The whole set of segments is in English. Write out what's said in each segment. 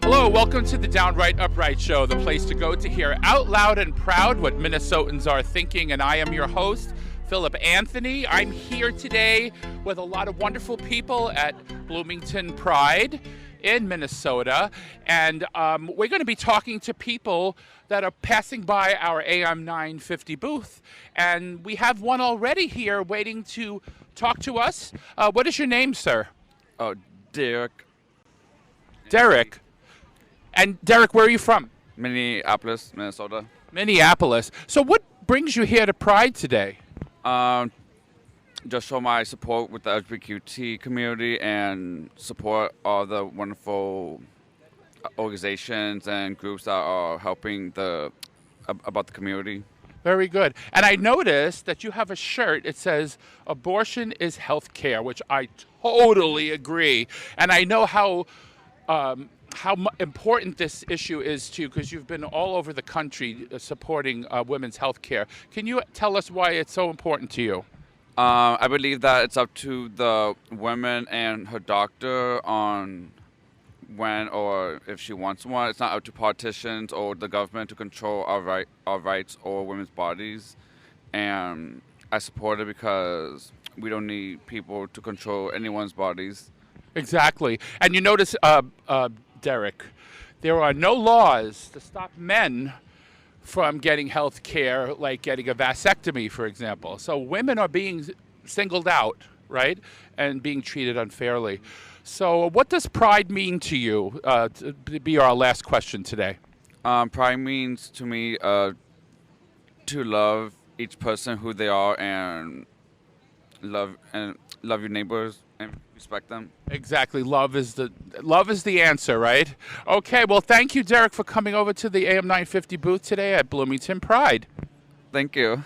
Hello, welcome to the Downright Upright Show, the place to go to hear out loud and proud what Minnesotans are thinking, and I am your host, Philip Anthony. I'm here today with a lot of wonderful people at Bloomington Pride in Minnesota, and we're going to be talking to people that are passing by our AM 950 booth, and we have one already here waiting to talk to us. What is your name, sir? Oh, Derek. Derek. And Derek, where are you from? Minneapolis, Minnesota. Minneapolis. So what brings you here to Pride today? Just show my support with the LGBTQ community and support all the wonderful organizations and groups that are helping about the community. Very good. And I noticed that you have a shirt. It says, "Abortion is health care," which I totally agree. And I know how important this issue is to you because you've been all over the country supporting women's health care. Can you tell us why it's so important to you? I believe that it's up to the woman and her doctor on when or if she wants one. It's not up to politicians or the government to control our rights or women's bodies. And I support it because we don't need people to control anyone's bodies. Exactly. And you notice, Derek, there are no laws to stop men from getting health care, like getting a vasectomy, for example. So women are being singled out, right, and being treated unfairly. So what does Pride mean to you, to be our last question today? Pride means to me to love each person who they are and love your neighbors and respect them. Exactly. Love is the answer, right? Okay. Well, thank you, Derek, for coming over to the AM 950 booth today at Bloomington Pride. Thank you.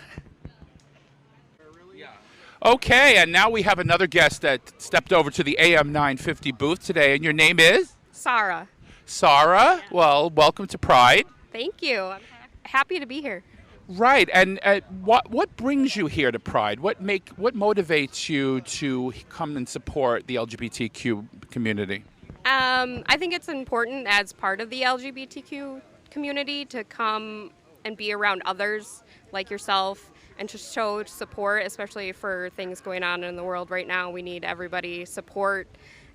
Okay, and now we have another guest that stepped over to the AM 950 booth today, and your name is? Sarah. Sarah? Yeah. Well, welcome to Pride. Thank you. I'm happy to be here. Right, and what brings you here to Pride? What motivates you to come and support the LGBTQ community? I think it's important as part of the LGBTQ community to come and be around others like yourself and to show support, especially for things going on in the world right now. We need everybody support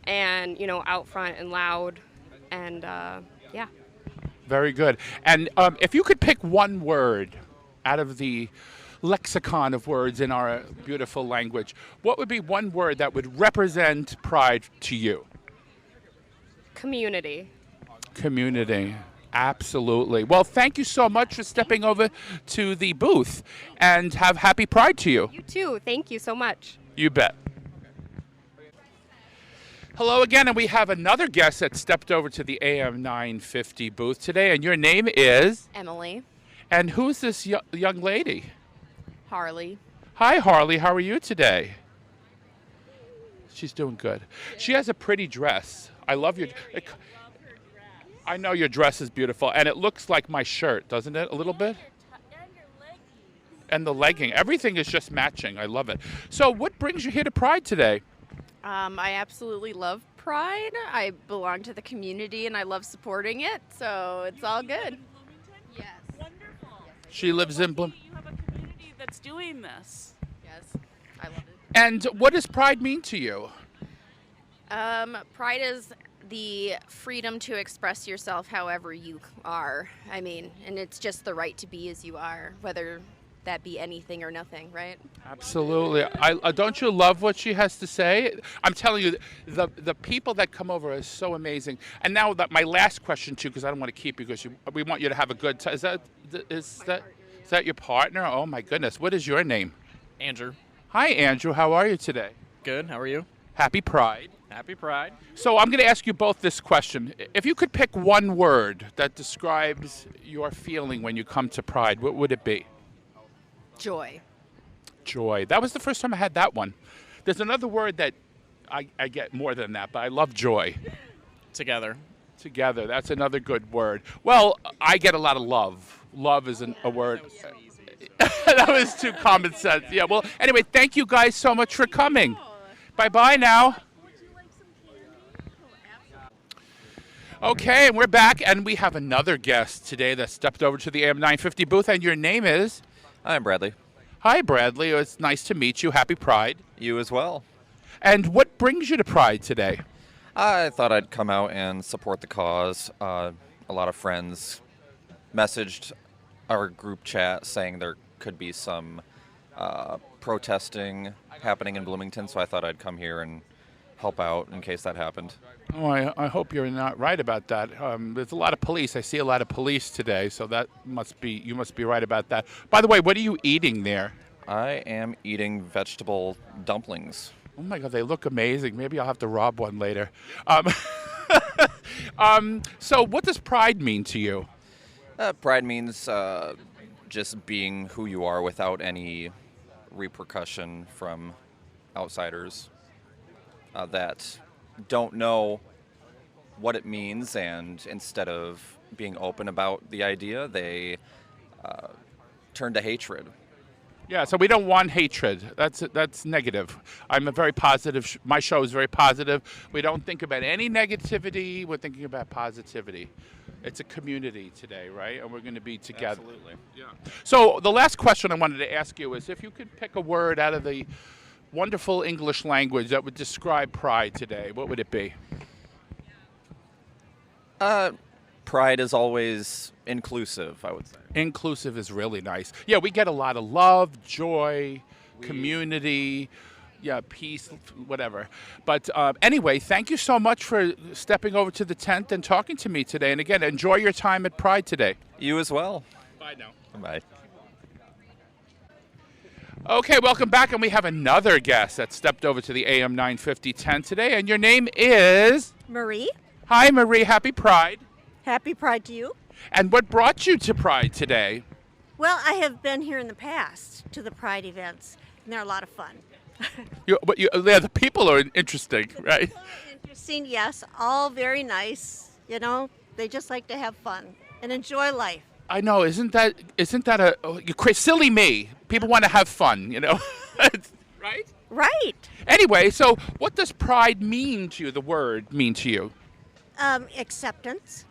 and, out front and loud and, yeah. Very good. And if you could pick one word out of the lexicon of words in our beautiful language, what would be one word that would represent Pride to you? Community. Community. Absolutely. Well, thank you so much for stepping over to the booth, and have happy Pride to you. You too. Thank you so much. You bet. Hello again, and we have another guest that stepped over to the AM 950 booth today, and your name is? Emily. And who's this young lady? Harley. Hi, Harley. How are you today? She's doing good. She has a pretty dress. I love your... I know your dress is beautiful, and it looks like my shirt, doesn't it, a little bit? And the legging. Everything is just matching. I love it. So what brings you here to Pride today? I absolutely love Pride. I belong to the community, and I love supporting it, so it's all good. Yes. Wonderful. She lives in Bloomington. You have a community that's doing this. Yes, I love it. And what does Pride mean to you? Pride is the freedom to express yourself however you are. And it's just the right to be as you are, whether that be anything or nothing, right? Absolutely. Don't you love what she has to say? I'm telling you, the people that come over are so amazing. And now my last question too, because I don't want to keep you, because we want you to have a good time. Is that your partner? Oh my goodness. What is your name? Andrew. Hi, Andrew. How are you today? Good. How are you? Happy Pride. Happy Pride. So I'm going to ask you both this question. If you could pick one word that describes your feeling when you come to Pride, what would it be? Joy. Joy. That was the first time I had that one. There's another word that I get more than that, but I love joy. Together. Together. That's another good word. Well, I get a lot of love. Love isn't a word. That was so easy. That was too common sense. Yeah, well, anyway, thank you guys so much for coming. Bye-bye now. Okay, and we're back, and we have another guest today that stepped over to the AM 950 booth, and your name is? I'm Bradley. Hi, Bradley. It's nice to meet you. Happy Pride. You as well. And what brings you to Pride today? I thought I'd come out and support the cause. A lot of friends messaged our group chat saying there could be some protesting happening in Bloomington, so I thought I'd come here and help out in case that happened. Oh, I hope you're not right about that. There's a lot of police. I see a lot of police today, so you must be right about that. By the way, what are you eating there? I am eating vegetable dumplings. Oh my God, they look amazing. Maybe I'll have to rob one later. So what does Pride mean to you? Pride means just being who you are without any repercussion from outsiders that don't know what it means, and instead of being open about the idea, they turn to hatred. Yeah, so we don't want hatred. That's negative. I'm a very positive. My show is very positive. We don't think about any negativity. We're thinking about positivity. It's a community today, right? And we're going to be together. Absolutely. Yeah. So the last question I wanted to ask you is if you could pick a word out of the wonderful English language that would describe Pride today, what would it be? Pride is always inclusive, I would say. Inclusive is really nice. Yeah, we get a lot of love, joy, community, peace, whatever. But anyway, thank you so much for stepping over to the tent and talking to me today. And again, enjoy your time at Pride today. You as well. Bye now. Bye. Okay, welcome back. And we have another guest that stepped over to the AM 950 tent today. And your name is? Marie. Hi, Marie. Happy Pride. Happy Pride to you. And what brought you to Pride today? Well, I have been here in the past to the Pride events, and they're a lot of fun. The people are interesting, right? Interesting, yes. All very nice. You know, they just like to have fun and enjoy life. I know. Isn't that silly me? People want to have fun, you know, right? Right. Anyway, so what does Pride mean to you? The word mean to you? Acceptance.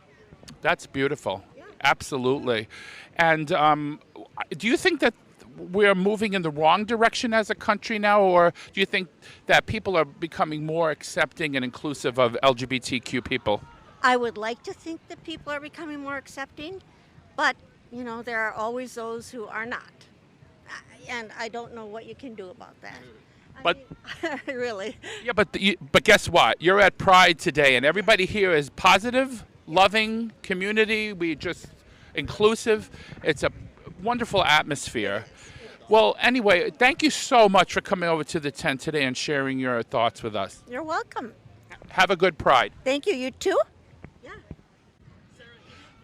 That's beautiful. Yeah. Absolutely. And do you think that we're moving in the wrong direction as a country now, or do you think that people are becoming more accepting and inclusive of LGBTQ people? I would like to think that people are becoming more accepting, but, you know, there are always those who are not. And I don't know what you can do about that. But really. Yeah, but guess what? You're at Pride today, and everybody here is positive, loving community. We just inclusive. It's a wonderful atmosphere. Well, anyway, thank you so much for coming over to the tent today and sharing your thoughts with us. You're welcome. Have a good Pride. Thank you. You too? Yeah.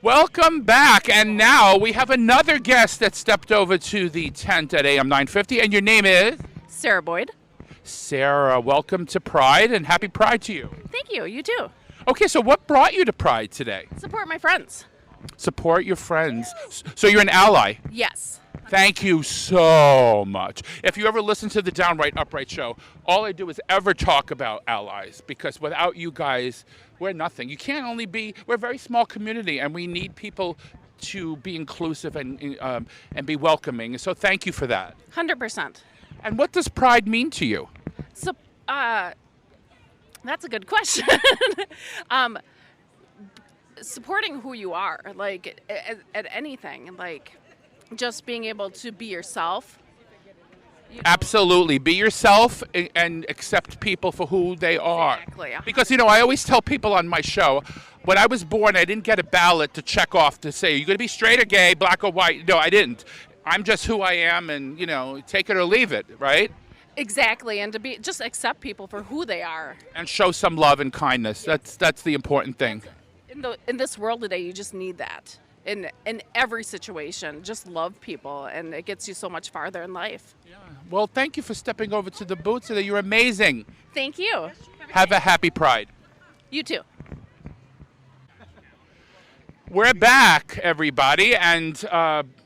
Welcome back. And now we have another guest that stepped over to the tent at AM 950. And your name is? Sarah Boyd. Sarah, welcome to Pride and happy Pride to you. Thank you. You too. Okay, so what brought you to Pride today? Support my friends. Support your friends. So you're an ally? Yes. Thank you so much. If you ever listen to the Downright Upright show, all I do is ever talk about allies, because without you guys, we're nothing. We're a very small community, and we need people to be inclusive and be welcoming. So thank you for that. 100%. And what does Pride mean to you? So, that's a good question. Supporting who you are, like at anything, like just being able to be yourself. Absolutely. Be yourself and accept people for who they are. Exactly. Because, you know, I always tell people on my show, when I was born, I didn't get a ballot to check off to say, you're going to be straight or gay, black or white. No, I didn't. I'm just who I am, and, you know, take it or leave it, right? Exactly, and to just accept people for who they are. And show some love and kindness. That's the important thing. In this world today, you just need that. In every situation, just love people, and it gets you so much farther in life. Yeah. Well, thank you for stepping over to the booth today. You're amazing. Thank you. Have a happy Pride. You too. We're back, everybody, and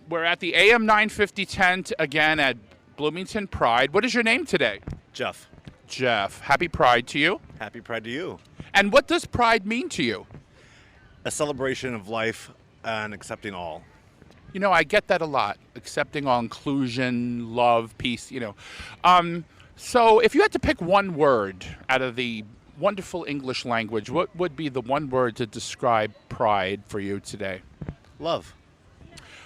we're at the AM 950 tent again at Bloomington Pride. What is your name today? Jeff. Jeff. Happy Pride to you. Happy Pride to you. And what does Pride mean to you? a celebration of life and accepting all. You know, I get that a lot. Accepting all, inclusion, love, peace, So if you had to pick one word out of the wonderful English language, what would be the one word to describe pride for you today? Love.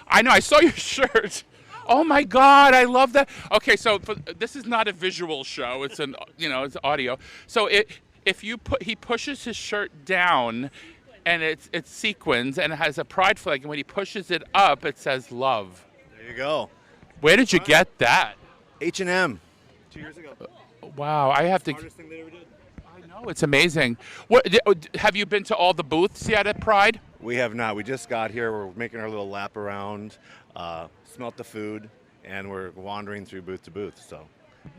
I know, I saw your shirt. Oh my God, I love that. Okay, so this is not a visual show. It's it's audio. So he pushes his shirt down, and it's sequins, and it has a pride flag, and when he pushes it up, it says love. There you go. Where did you get that? H&M 2 years ago. Wow, I have to. Smartest thing they ever did. I know, it's amazing. Have you been to all the booths yet at Pride? We have not. We just got here. We're making our little lap around, smelt the food, and we're wandering through booth to booth. So.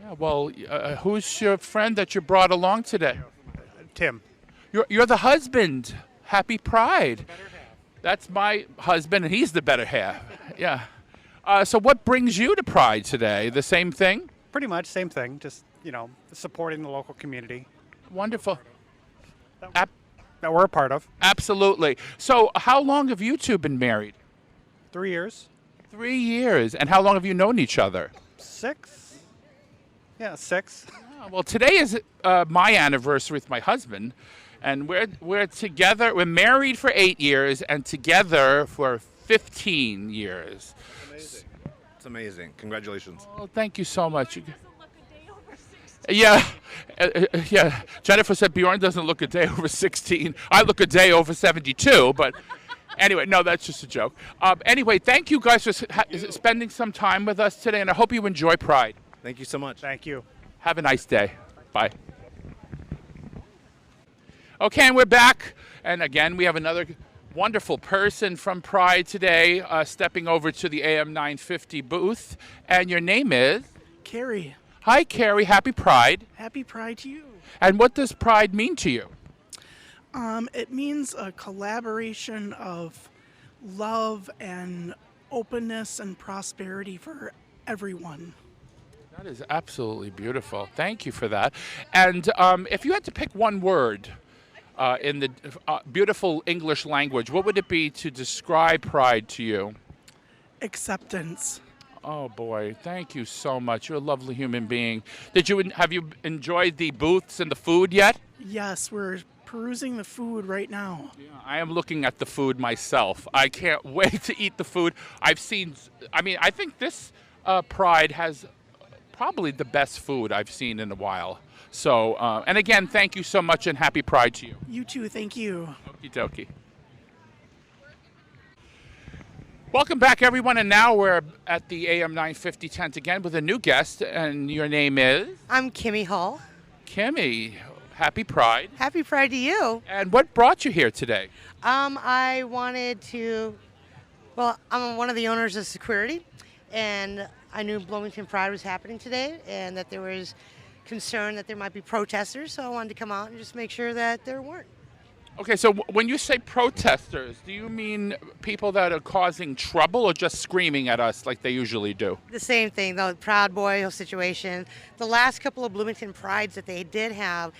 Yeah, well, who's your friend that you brought along today? Tim. You're the husband. Happy Pride. That's my husband, and he's the better half. Yeah. So what brings you to Pride today? The same thing? Pretty much, same thing. Just, supporting the local community. Wonderful. That we're a part of. Absolutely. So how long have you two been married? 3 years. 3 years. And how long have you known each other? 6. Yeah, 6. Well, today is my anniversary with my husband, and we're together. We're married for 8 years and together for 15 years. Amazing. It's amazing. Congratulations. Oh, thank you so much. Yeah, yeah. Jennifer said Bjorn doesn't look a day over 16. I look a day over 72, but anyway, no, that's just a joke. Anyway, thank you guys for spending some time with us today, and I hope you enjoy Pride. Thank you so much. Thank you. Have a nice day. Bye. Okay, and we're back. And again, we have another wonderful person from Pride today stepping over to the AM 950 booth. And your name is? Carrie. Hi, Carrie. Happy Pride. Happy Pride to you. And what does Pride mean to you? It means a collaboration of love and openness and prosperity for everyone. That is absolutely beautiful. Thank you for that. And if you had to pick one word in the beautiful English language, what would it be to describe Pride to you? Acceptance. Oh boy, thank you so much. You're a lovely human being. Have you enjoyed the booths and the food yet? Yes, we're perusing the food right now. Yeah, I am looking at the food myself. I can't wait to eat the food. I think this Pride has probably the best food I've seen in a while. So, and again, thank you so much and happy Pride to you. You too, thank you. Okie dokie. Welcome back, everyone, and now we're at the AM 950 tent again with a new guest, and your name is? I'm Kimmy Hall. Kimmy, happy Pride. Happy Pride to you. And what brought you here today? I'm one of the owners of Security, and I knew Bloomington Pride was happening today and that there was concern that there might be protesters, so I wanted to come out and just make sure that there weren't. Okay, so when you say protesters, do you mean people that are causing trouble or just screaming at us like they usually do? The same thing, the Proud Boy situation. The last couple of Bloomington Prides that they did have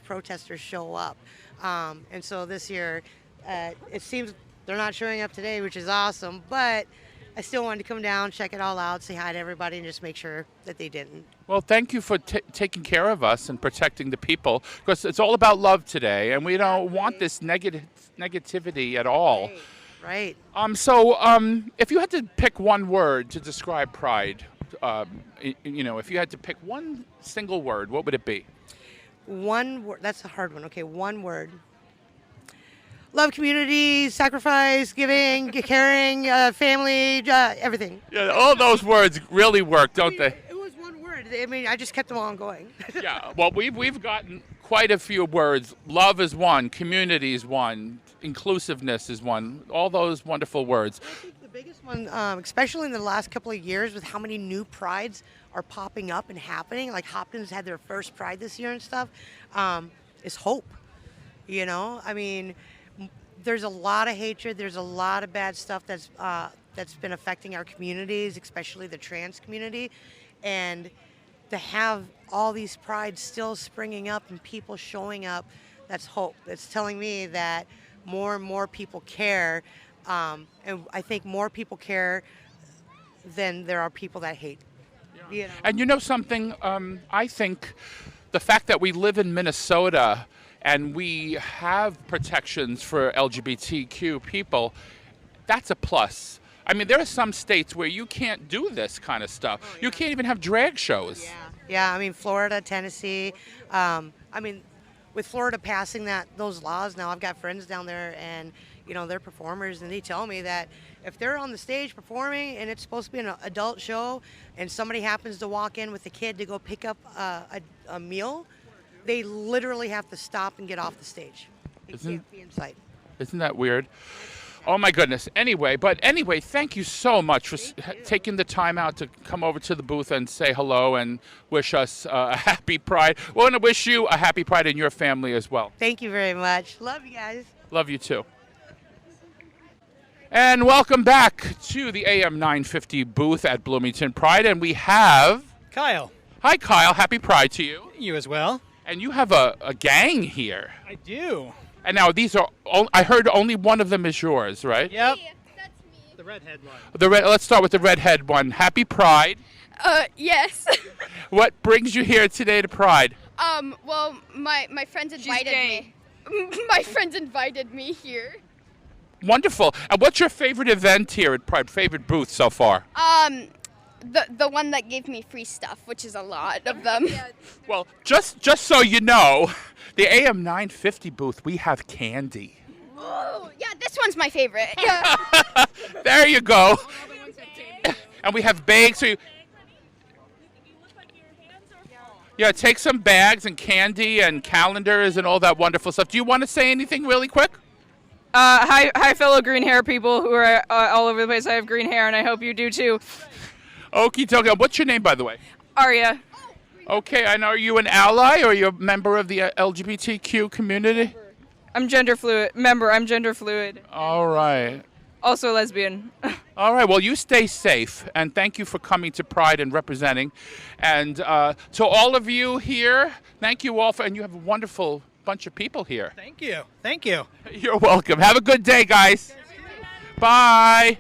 protesters show up. And so this year, it seems they're not showing up today, which is awesome, but I still wanted to come down, check it all out, say hi to everybody, and just make sure that they didn't. Well, thank you for taking care of us and protecting the people, because it's all about love today, and we don't want this negativity at all. Right. So if you had to pick one word to describe Pride, if you had to pick one single word, what would it be? One word. That's a hard one. Okay, one word. Love, community, sacrifice, giving, caring, family, everything. Yeah, all those words really work, don't they? It was one word. I just kept them all going. Yeah, well, we've gotten quite a few words. Love is one, community is one, inclusiveness is one, all those wonderful words. I think the biggest one, especially in the last couple of years with how many new prides are popping up and happening, like Hopkins had their first pride this year and stuff, is hope. There's a lot of hatred. There's a lot of bad stuff that's been affecting our communities, especially the trans community. And to have all these prides still springing up and people showing up, that's hope. It's telling me that more and more people care, and I think more people care than there are people that hate. You know? And you know something? I think the fact that we live in Minnesota and we have protections for LGBTQ people, that's a plus. I mean, there are some states where you can't do this kind of stuff. Oh, yeah. You can't even have drag shows. Yeah, I mean, Florida, Tennessee. I mean, with Florida passing those laws now, I've got friends down there and, you know, they're performers, and they tell me that if they're on the stage performing and it's supposed to be an adult show and somebody happens to walk in with a kid to go pick up a meal, they literally have to stop and get off the stage. They can't be in sight. Isn't that weird? Oh my goodness. Anyway, thank you so much for taking the time out to come over to the booth and say hello and wish us a happy Pride. We want to wish you a happy Pride and your family as well. Thank you very much. Love you guys. Love you too. And welcome back to the AM 950 booth at Bloomington Pride, and we have Kyle. Hi Kyle, happy Pride to you. You as well. And you have a gang here. I do. And now these are, I heard only one of them is yours, right? Yep. That's me. The redhead one. Let's start with the redhead one. Happy Pride. Yes. What brings you here today to Pride? Well, my friends invited me. My friends invited me here. Wonderful. And what's your favorite event here at Pride? Favorite booth so far? The one that gave me free stuff, which is a lot of them. Well, just so you know, the AM 950 booth, we have candy. Oh, yeah, this one's my favorite. Yeah. There you go. And we have bags. So yeah, take some bags and candy and calendars and all that wonderful stuff. Do you want to say anything really quick? Hi, fellow green hair people who are all over the place. I have green hair, and I hope you do too. Okie dokie. What's your name, by the way? Arya. Okay, and are you an ally or are you a member of the LGBTQ community? I'm gender fluid. I'm gender fluid. All right. Also lesbian. All right. Well, you stay safe, and thank you for coming to Pride and representing. And to all of you here, thank you all and you have a wonderful bunch of people here. Thank you. Thank you. You're welcome. Have a good day, guys. Bye.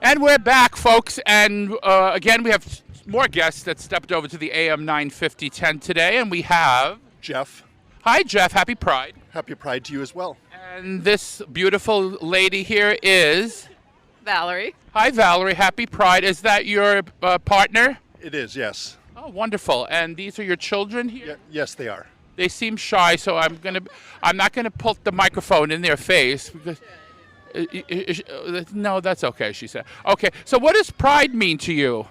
And we're back, folks. And again, we have more guests that stepped over to the AM 950 tent today. And we have Jeff. Hi, Jeff. Happy Pride. Happy Pride to you as well. And this beautiful lady here is Valerie. Hi, Valerie. Happy Pride. Is that your partner? It is, yes. Oh, wonderful. And these are your children here? Yes, they are. They seem shy, so I'm not gonna put the microphone in their face because. No, that's okay, she said. Okay, so what does Pride mean to you?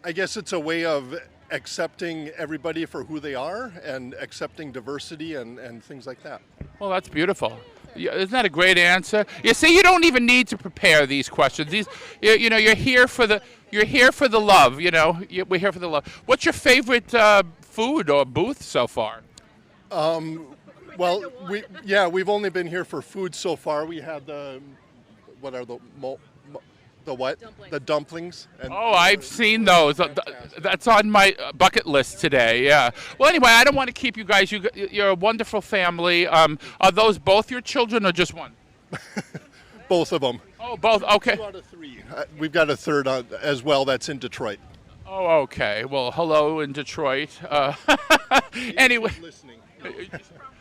I guess it's a way of accepting everybody for who they are and accepting diversity and things like that. Well, that's beautiful. Isn't that a great answer? You see, you don't even need to prepare these questions. You're here for the love. You know, we're here for the love. What's your favorite food or booth so far? Well, we've only been here for food so far. We had the dumplings. And I've seen those. That's on my bucket list today. Yeah. Well, anyway, I don't want to keep you guys. You're a wonderful family. Are those both your children or just one? Both of them. Oh, both. Okay. 2 out of 3. We've got a third as well. That's in Detroit. Oh, okay. Well, hello in Detroit. Anyway. Listening.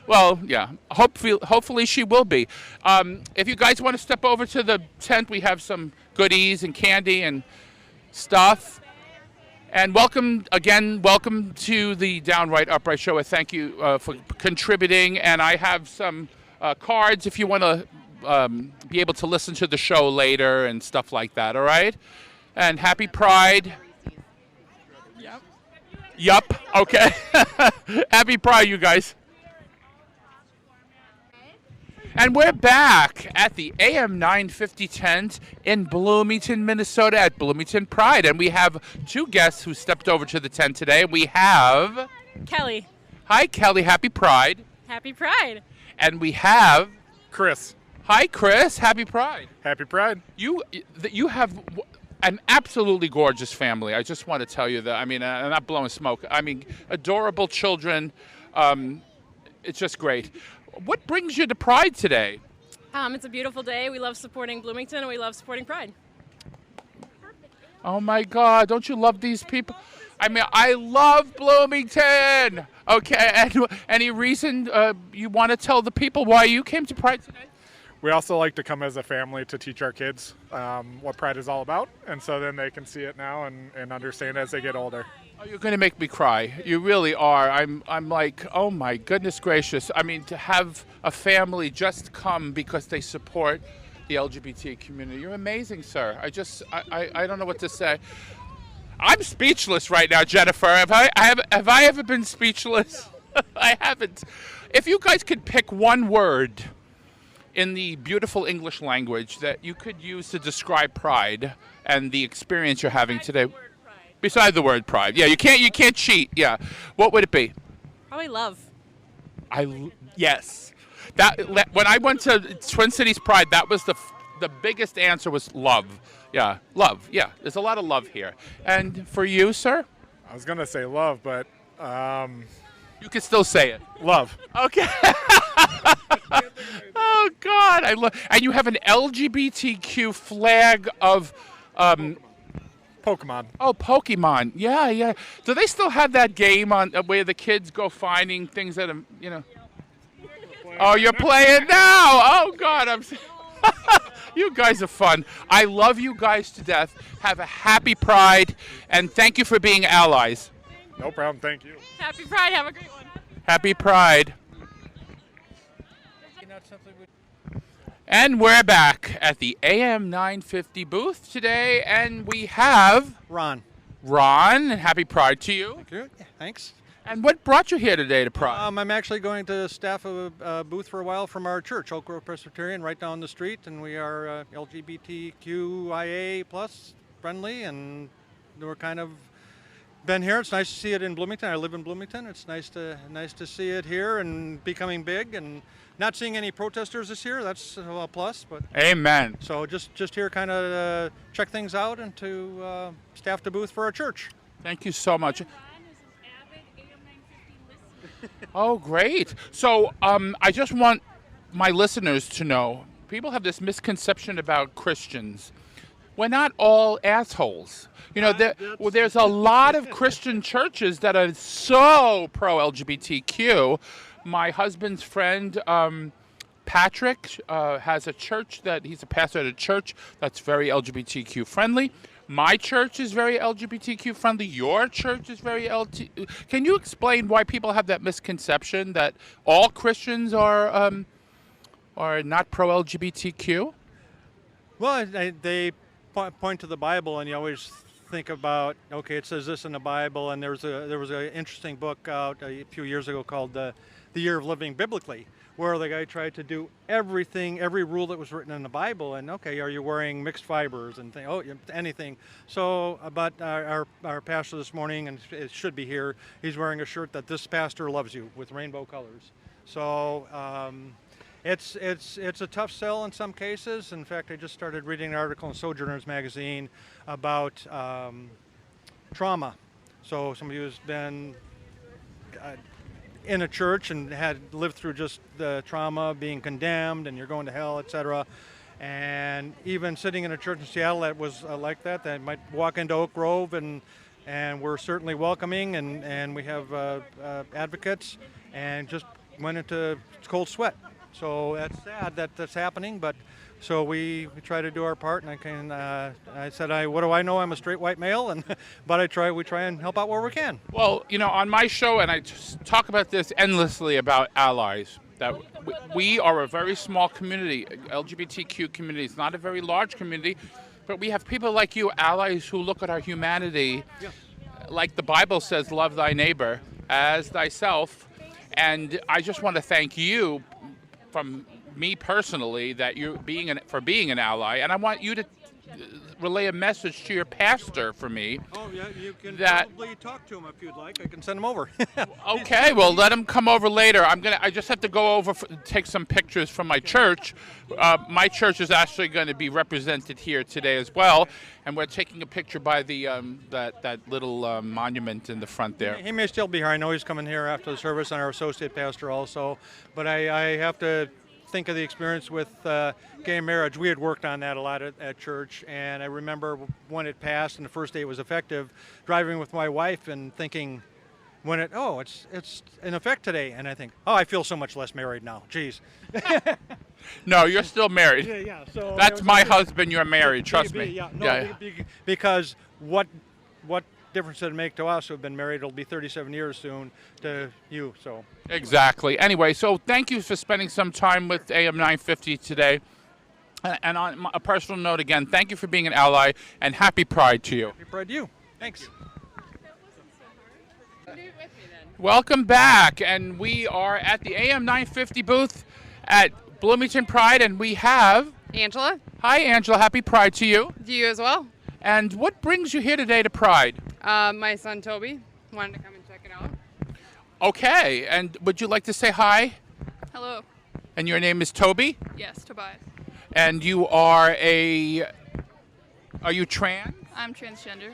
Well, yeah. Hopefully she will be. If you guys want to step over to the tent, we have some goodies and candy and stuff. And welcome to the Downright Upright Show. Thank you for contributing. And I have some cards if you want to be able to listen to the show later and stuff like that, all right? And happy Pride. Yup. Okay. Happy Pride, you guys. And we're back at the AM 950 tent in Bloomington, Minnesota at Bloomington Pride. And we have 2 guests who stepped over to the tent today. We have Kelly. Hi, Kelly. Happy Pride. Happy Pride. And we have Chris. Hi, Chris. Happy Pride. Happy Pride. You have an absolutely gorgeous family. I just want to tell you that. I mean, I'm not blowing smoke. I mean, adorable children. It's just great. What brings you to Pride today? It's a beautiful day. We love supporting Bloomington, and we love supporting Pride. Oh my God! Don't you love these people? I mean, I love Bloomington. Okay, and any reason you want to tell the people why you came to Pride today? We also like to come as a family to teach our kids what Pride is all about, and so then they can see it now and understand as they get older. Oh, you're going to make me cry. You really are. I'm like, oh my goodness gracious. I mean, to have a family just come because they support the LGBT community. You're amazing, sir. I don't know what to say. I'm speechless right now, Jennifer. Have I ever been speechless? I haven't. If you guys could pick one word in the beautiful English language that you could use to describe Pride and the experience you're having today. Beside the word pride. Yeah, you can't cheat. Yeah. What would it be? Probably love. Yes. When I went to Twin Cities Pride, that was the biggest answer was love. Yeah, love. Yeah, there's a lot of love here. And for you, sir? I was going to say love, but you can still say it. Love. Okay. Oh God, and you have an LGBTQ flag of Pokemon. Oh, Pokemon. Yeah, yeah. Do they still have that game on where the kids go finding things that are, you know? Oh, you're playing now. Oh God, you guys are fun. I love you guys to death. Have a happy Pride, and thank you for being allies. No problem. Thank you. Happy Pride. Have a great one. Happy Pride. And we're back at the AM 950 booth today, and we have Ron. Ron, and happy Pride to you. Thank you. Yeah, thanks. And what brought you here today to Pride? I'm actually going to staff a booth for a while from our church, Oak Grove Presbyterian, right down the street, and we are LGBTQIA plus friendly, and we're kind of been here. It's nice to see it in Bloomington. I live in Bloomington. It's nice to see it here and becoming big, and not seeing any protesters this year. That's a plus. But amen. So just here, kind of check things out and to staff the booth for our church. Thank you so much. Oh, great. So I just want my listeners to know, people have this misconception about Christians. We're not all assholes. You know, there's a lot of Christian churches that are so pro-LGBTQ. My husband's friend, Patrick, has a church he's a pastor at a church that's very LGBTQ friendly. My church is very LGBTQ friendly. Your church is very Can you explain why people have that misconception that all Christians are not pro-LGBTQ? Well, they point to the Bible, and you always think about, okay, it says this in the Bible, and there was an interesting book out a few years ago called The Year of Living Biblically, where the guy tried to do every rule that was written in the Bible, and okay, are you wearing mixed fibers and anything. So, but our pastor this morning, and it should be here, he's wearing a shirt that "This Pastor Loves You" with rainbow colors. So it's a tough sell in some cases. In fact, I just started reading an article in Sojourners magazine about trauma. So somebody who's been in a church and had lived through just the trauma, being condemned, and you're going to hell, etc. And even sitting in a church in Seattle that was like that, that might walk into Oak Grove, and we're certainly welcoming, and we have advocates, and just went into cold sweat. So that's sad that that's happening, but so we try to do our part, and I said, what do I know? I'm a straight white male, but we try and help out where we can. Well, you know, on my show, and I talk about this endlessly about allies, that we are a very small community. LGBTQ community is not a very large community, but we have people like you, allies, who look at our humanity, like the Bible says, love thy neighbor as thyself. And I just want to thank you from me personally that you being an ally, and I want you to relay a message to your pastor for me. Oh, yeah, you can that, probably talk to him if you'd like. I can send him over. Okay, well, let him come over later. I just have to go over, take some pictures from my church. My church is actually going to be represented here today as well, and we're taking a picture by the that little monument in the front there. He may still be here. I know he's coming here after the service, and our associate pastor also. But I have to think of the experience with gay marriage. We had worked on that a lot at church, and I remember when it passed and the first day it was effective, driving with my wife and thinking, it's in effect today, and I think, I feel so much less married now. Jeez. No, you're still married. Yeah. So that's my husband. You're married. Trust me. Because what difference did it make to us who have been married? It'll be 37 years soon to you. So exactly. Anyway, so thank you for spending some time with AM 950 today. And on a personal note, again, thank you for being an ally, and happy Pride to you. Happy Pride to you. Thanks. Welcome back, and we are at the AM 950 booth at Bloomington Pride, and we have Angela. Hi, Angela. Happy Pride to you. To you as well. And what brings you here today to Pride? My son Toby wanted to come and check it out. Okay, and would you like to say hi? Hello. And your name is Toby? Yes, Tobias. And you are you trans? I'm transgender.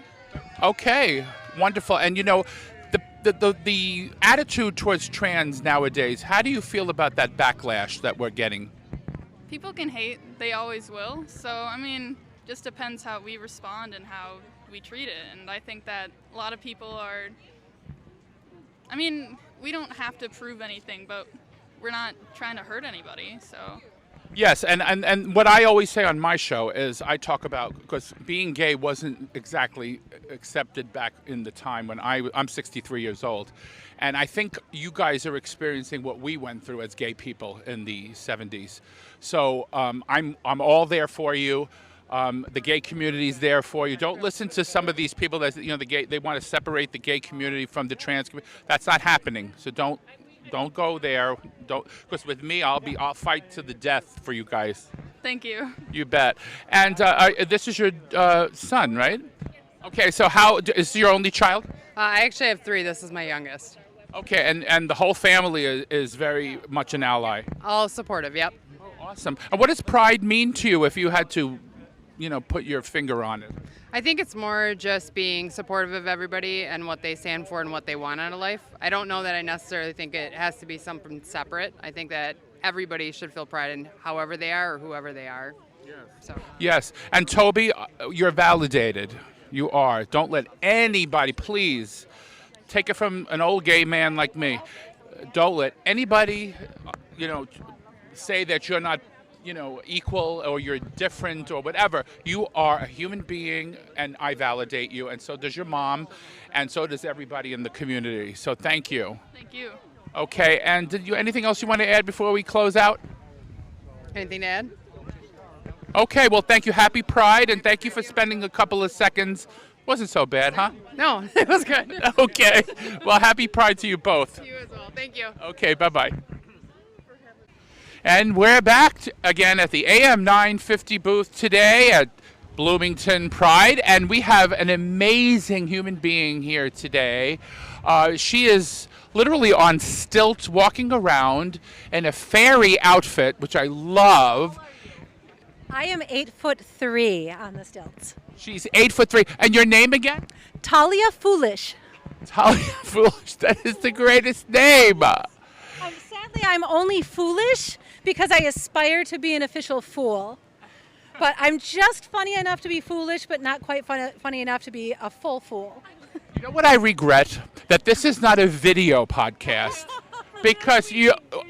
Okay, wonderful. And the attitude towards trans nowadays, how do you feel about that backlash that we're getting? People can hate, they always will. So, just depends how we respond and how we treat it. And I think that a lot of people are, we don't have to prove anything, but we're not trying to hurt anybody, so. Yes, and what I always say on my show is I talk about, because being gay wasn't exactly accepted back in the time when I'm 63 years old. And I think you guys are experiencing what we went through as gay people in the 70s. So I'm all there for you. The gay community is there for you. Don't listen to some of these people that they want to separate the gay community from the trans community. That's not happening. So don't go there. Because with me, I'll fight to the death for you guys. Thank you. You bet. And this is your son, right? Okay. So is this your only child? I actually have 3. This is my youngest. Okay. And the whole family is very much an ally. All supportive. Yep. Oh, awesome. And what does Pride mean to you if you had to, put your finger on it? I think it's more just being supportive of everybody and what they stand for and what they want out of life. I don't know that I necessarily think it has to be something separate. I think that everybody should feel pride in however they are or whoever they are. Yes. So. Yes. And Toby, you're validated. You are. Don't let anybody, please, take it from an old gay man like me. Don't let anybody, say that you're not equal or you're different or whatever. You are a human being, and I validate you, and so does your mom, and so does everybody in the community. So thank you. Thank you. Okay, and anything else you want to add before we close out? Anything to add? Okay, well, thank you. Happy Pride, and thank you for spending a couple of seconds. Wasn't so bad, huh? No, it was good. Okay. Well, happy Pride to you both. To you as well. Thank you. Okay, bye-bye. And we're back again at the AM 950 booth today at Bloomington Pride, and we have an amazing human being here today. She is literally on stilts, walking around in a fairy outfit, which I love. I am 8'3" on the stilts. She's 8'3", and your name again? Talia Foolish. Talia Foolish. That is the greatest name. Sadly, I'm only foolish because I aspire to be an official fool. But I'm just funny enough to be foolish, but not quite funny enough to be a full fool. You know what I regret? That this is not a video podcast. Because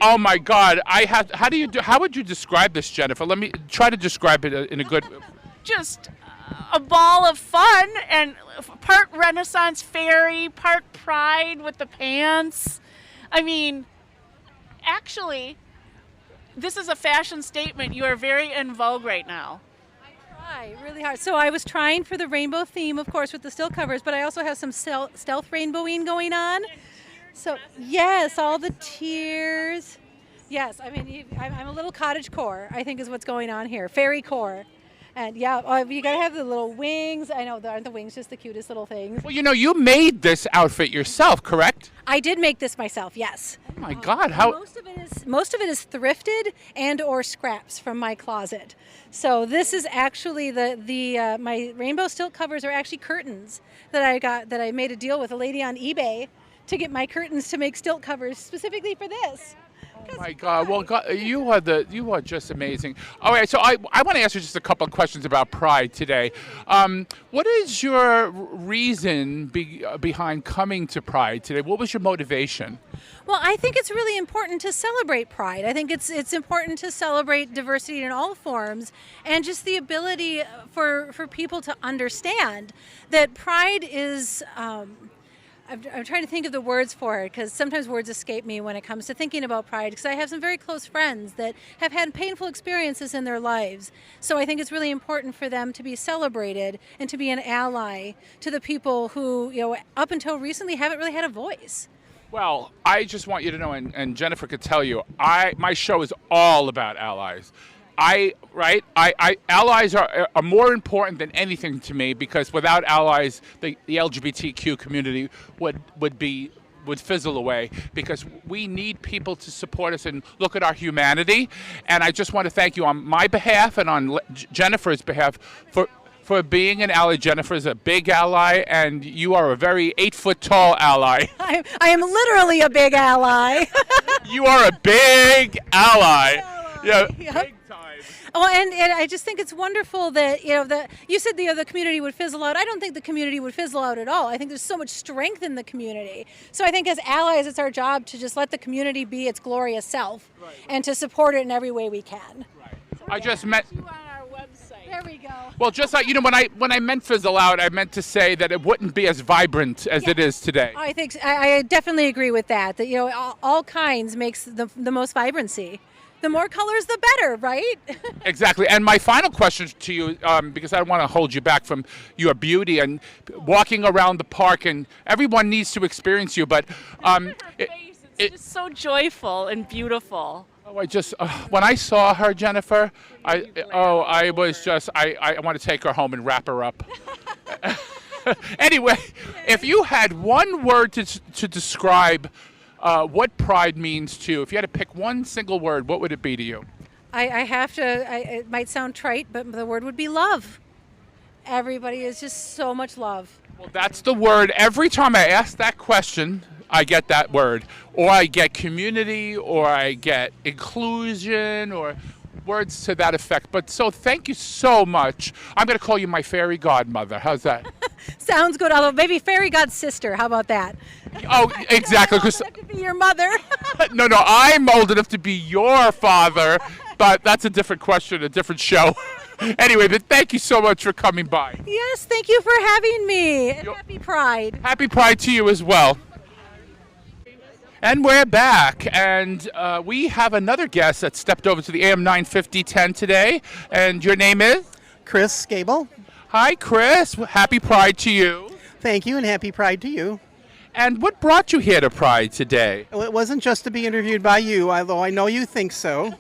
oh my God, how would you describe this, Jennifer? Let me try to describe it in a good... Just a ball of fun, and part Renaissance fairy, part Pride with the pants. Actually, this is a fashion statement. You are very in vogue right now. I try really hard. So I was trying for the rainbow theme, of course, with the still covers, but I also have some stealth rainbowing going on. So yes, all the tears. Yes, I mean, I'm a little cottage core, I think is what's going on here. Fairy core. And yeah, you gotta have the little wings. I know, aren't the wings just the cutest little things? Well, you made this outfit yourself, correct? I did make this myself, yes. Oh my God, how? Most of it is thrifted and or scraps from my closet. So this is actually my rainbow stilt covers are actually curtains that I made a deal with a lady on eBay to get my curtains to make stilt covers specifically for this. Oh my God! Well, God, you are just amazing. All right, so I want to ask you just a couple of questions about Pride today. What is your reason behind coming to Pride today? What was your motivation? Well, I think it's really important to celebrate Pride. I think it's important to celebrate diversity in all forms, and just the ability for people to understand that Pride is. I'm trying to think of the words for it because sometimes words escape me when it comes to thinking about Pride, because I have some very close friends that have had painful experiences in their lives. So I think it's really important for them to be celebrated and to be an ally to the people who, up until recently haven't really had a voice. Well, I just want you to know, and Jennifer could tell you, my show is all about allies. Allies are more important than anything to me, because without allies, the LGBTQ community would fizzle away, because we need people to support us and look at our humanity. And I just want to thank you on my behalf and on Jennifer's behalf for being an ally. Jennifer is a big ally, and you are a very 8-foot-tall ally. I am literally a big ally. You are a big ally. Yeah. Yep. Oh, and I just think it's wonderful that, you said the community would fizzle out. I don't think the community would fizzle out at all. I think there's so much strength in the community. So I think as allies, it's our job to just let the community be its glorious self, and to support it in every way we can. Right. I just met. On our website. There we go. Well, just like, when I meant fizzle out, I meant to say that it wouldn't be as vibrant as it is today. I think I definitely agree with that. That all kinds makes the most vibrancy. The more colors, the better, right? Exactly. And my final question to you, because I don't want to hold you back from your beauty and walking around the park, and everyone needs to experience you, but it's just so joyful and beautiful. Oh, when I saw her, Jennifer, I want to take her home and wrap her up. Anyway, if you had one word to describe what Pride means to you, if you had to pick one single word, what would it be to you? I have to, it might sound trite, but the word would be love. Everybody is just so much love. Well, that's the word. Every time I ask that question, I get that word. Or I get community, or I get inclusion, or words to that effect. But so thank you so much. I'm going to call you my fairy godmother. How's that? Sounds good. Although maybe fairy god's sister. How about that? Oh, exactly. I'm old enough to be your mother. No, I'm old enough to be your father, but that's a different question, a different show. Anyway, but thank you so much for coming by. Yes, thank you for having me. And happy Pride. Happy Pride to you as well. And we're back, and we have another guest that stepped over to the AM 950-10 today, and your name is? Chris Gable. Hi, Chris. Happy Pride to you. Thank you, and happy Pride to you. And what brought you here to Pride today? Well, it wasn't just to be interviewed by you, although I know you think so.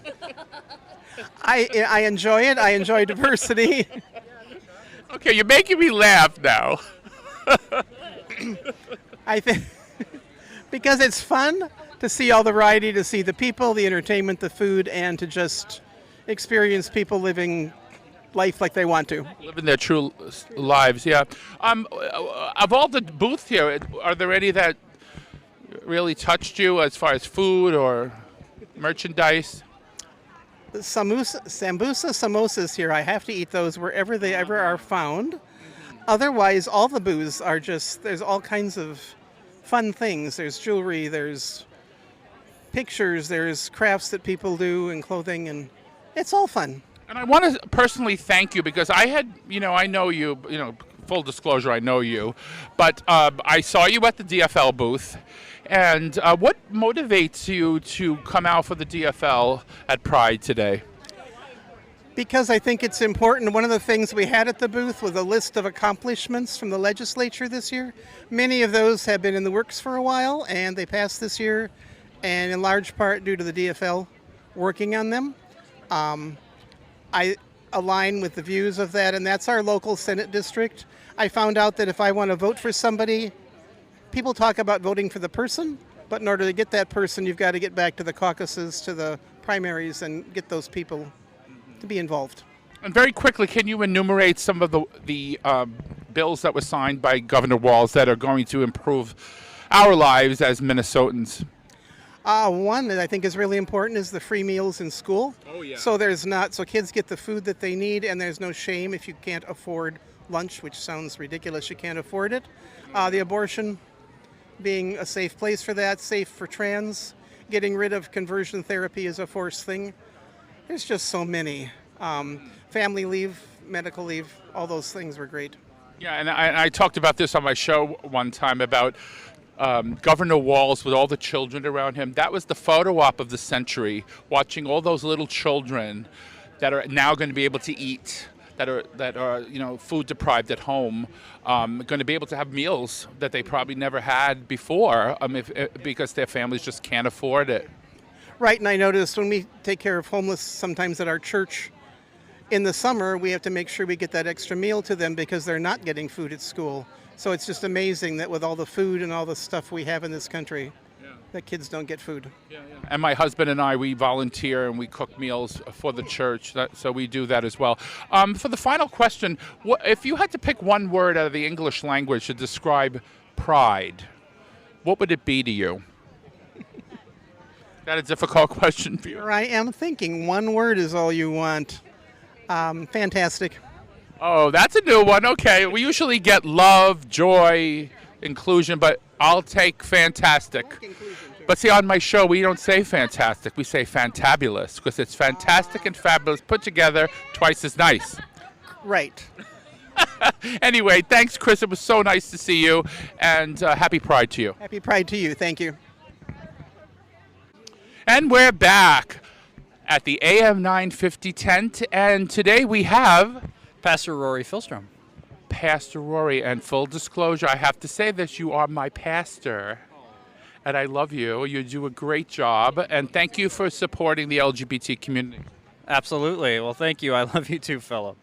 I enjoy it. I enjoy diversity. Okay, you're making me laugh now. I think because it's fun to see all the variety, to see the people, the entertainment, the food, and to just experience people living life like they want to. Living their true lives, yeah. Of all the booths here, are there any that really touched you as far as food or merchandise? Samosas here, I have to eat those wherever they ever are found. Otherwise, all the booths are just, there's all kinds of fun things. There's jewelry, there's pictures, there's crafts that people do and clothing, and it's all fun. And I want to personally thank you, because I know you, full disclosure, I know you, but I saw you at the DFL booth. And what motivates you to come out for the DFL at Pride today? Because I think it's important. One of the things we had at the booth was a list of accomplishments from the legislature this year. Many of those have been in the works for a while, and they passed this year, and in large part due to the DFL working on them. I align with the views of that, and that's our local Senate district. I found out that if I want to vote for somebody, people talk about voting for the person, but in order to get that person, you've got to get back to the caucuses, to the primaries, and get those people to be involved. And very quickly, can you enumerate some of the bills that were signed by Governor Walz that are going to improve our lives as Minnesotans? One that I think is really important is the free meals in school. Oh, yeah. So kids get the food that they need, and there's no shame if you can't afford lunch, which sounds ridiculous. You can't afford it. The abortion being a safe place for that, safe for trans, getting rid of conversion therapy is a forced thing. There's just so many. Family leave, medical leave, all those things were great. Yeah, and I talked about this on my show one time about Governor Walz with all the children around him. That was the photo op of the century, watching all those little children that are now going to be able to eat, that are food deprived at home, going to be able to have meals that they probably never had before because their families just can't afford it. Right, and I noticed when we take care of homeless sometimes at our church, in the summer we have to make sure we get that extra meal to them because they're not getting food at school. So it's just amazing that with all the food and all the stuff we have in this country, that kids don't get food. And my husband and I, we volunteer and we cook meals for the church, so we do that as well. For the final question, if you had to pick one word out of the English language to describe pride, what would it be to you? That a difficult question for you? Here I am thinking one word is all you want. Fantastic. Oh, that's a new one. Okay, we usually get love, joy, inclusion, but I'll take fantastic. But see, on my show, we don't say fantastic. We say fantabulous because it's fantastic and fabulous put together twice as nice. Right. Anyway, thanks, Chris. It was so nice to see you, and happy Pride to you. Happy Pride to you. Thank you. And we're back at the AM 950 tent, and today we have Pastor Rory Philstrom. Pastor Rory, and full disclosure, I have to say this, you are my pastor, and I love you. You do a great job, and thank you for supporting the LGBT community. Absolutely. Well, thank you. I love you too, Philip.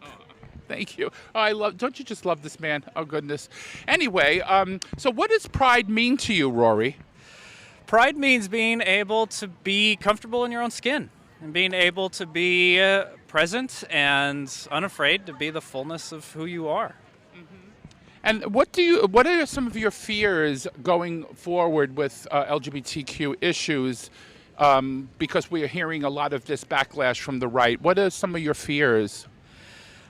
Thank you. Don't you just love this man? Oh, goodness. Anyway, so what does pride mean to you, Rory? Pride means being able to be comfortable in your own skin and being able to be present and unafraid to be the fullness of who you are. And what are some of your fears going forward with LGBTQ issues? Because we are hearing a lot of this backlash from the right. What are some of your fears?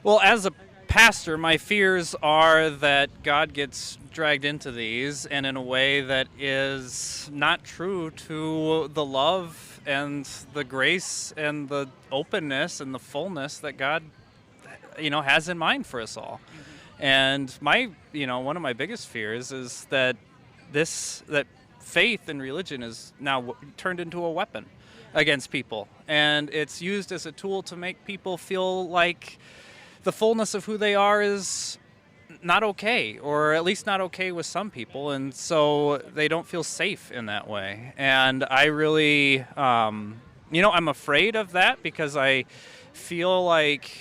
Well, as a pastor, my fears are that God gets dragged into these and in a way that is not true to the love and the grace and the openness and the fullness that God, has in mind for us all. And one of my biggest fears is that that faith and religion is now turned into a weapon against people, and it's used as a tool to make people feel like the fullness of who they are is not okay, or at least not okay with some people, and so they don't feel safe in that way. And I really, I'm afraid of that because I feel like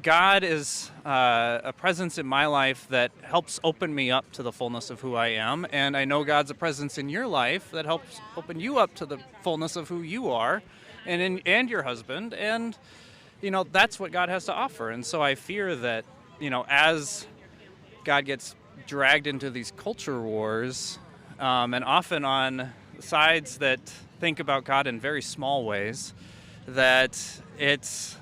God is a presence in my life that helps open me up to the fullness of who I am, and I know God's a presence in your life that helps open you up to the fullness of who you are, and your husband, and that's what God has to offer. And so I fear that as God gets dragged into these culture wars, and often on sides that think about God in very small ways, that it's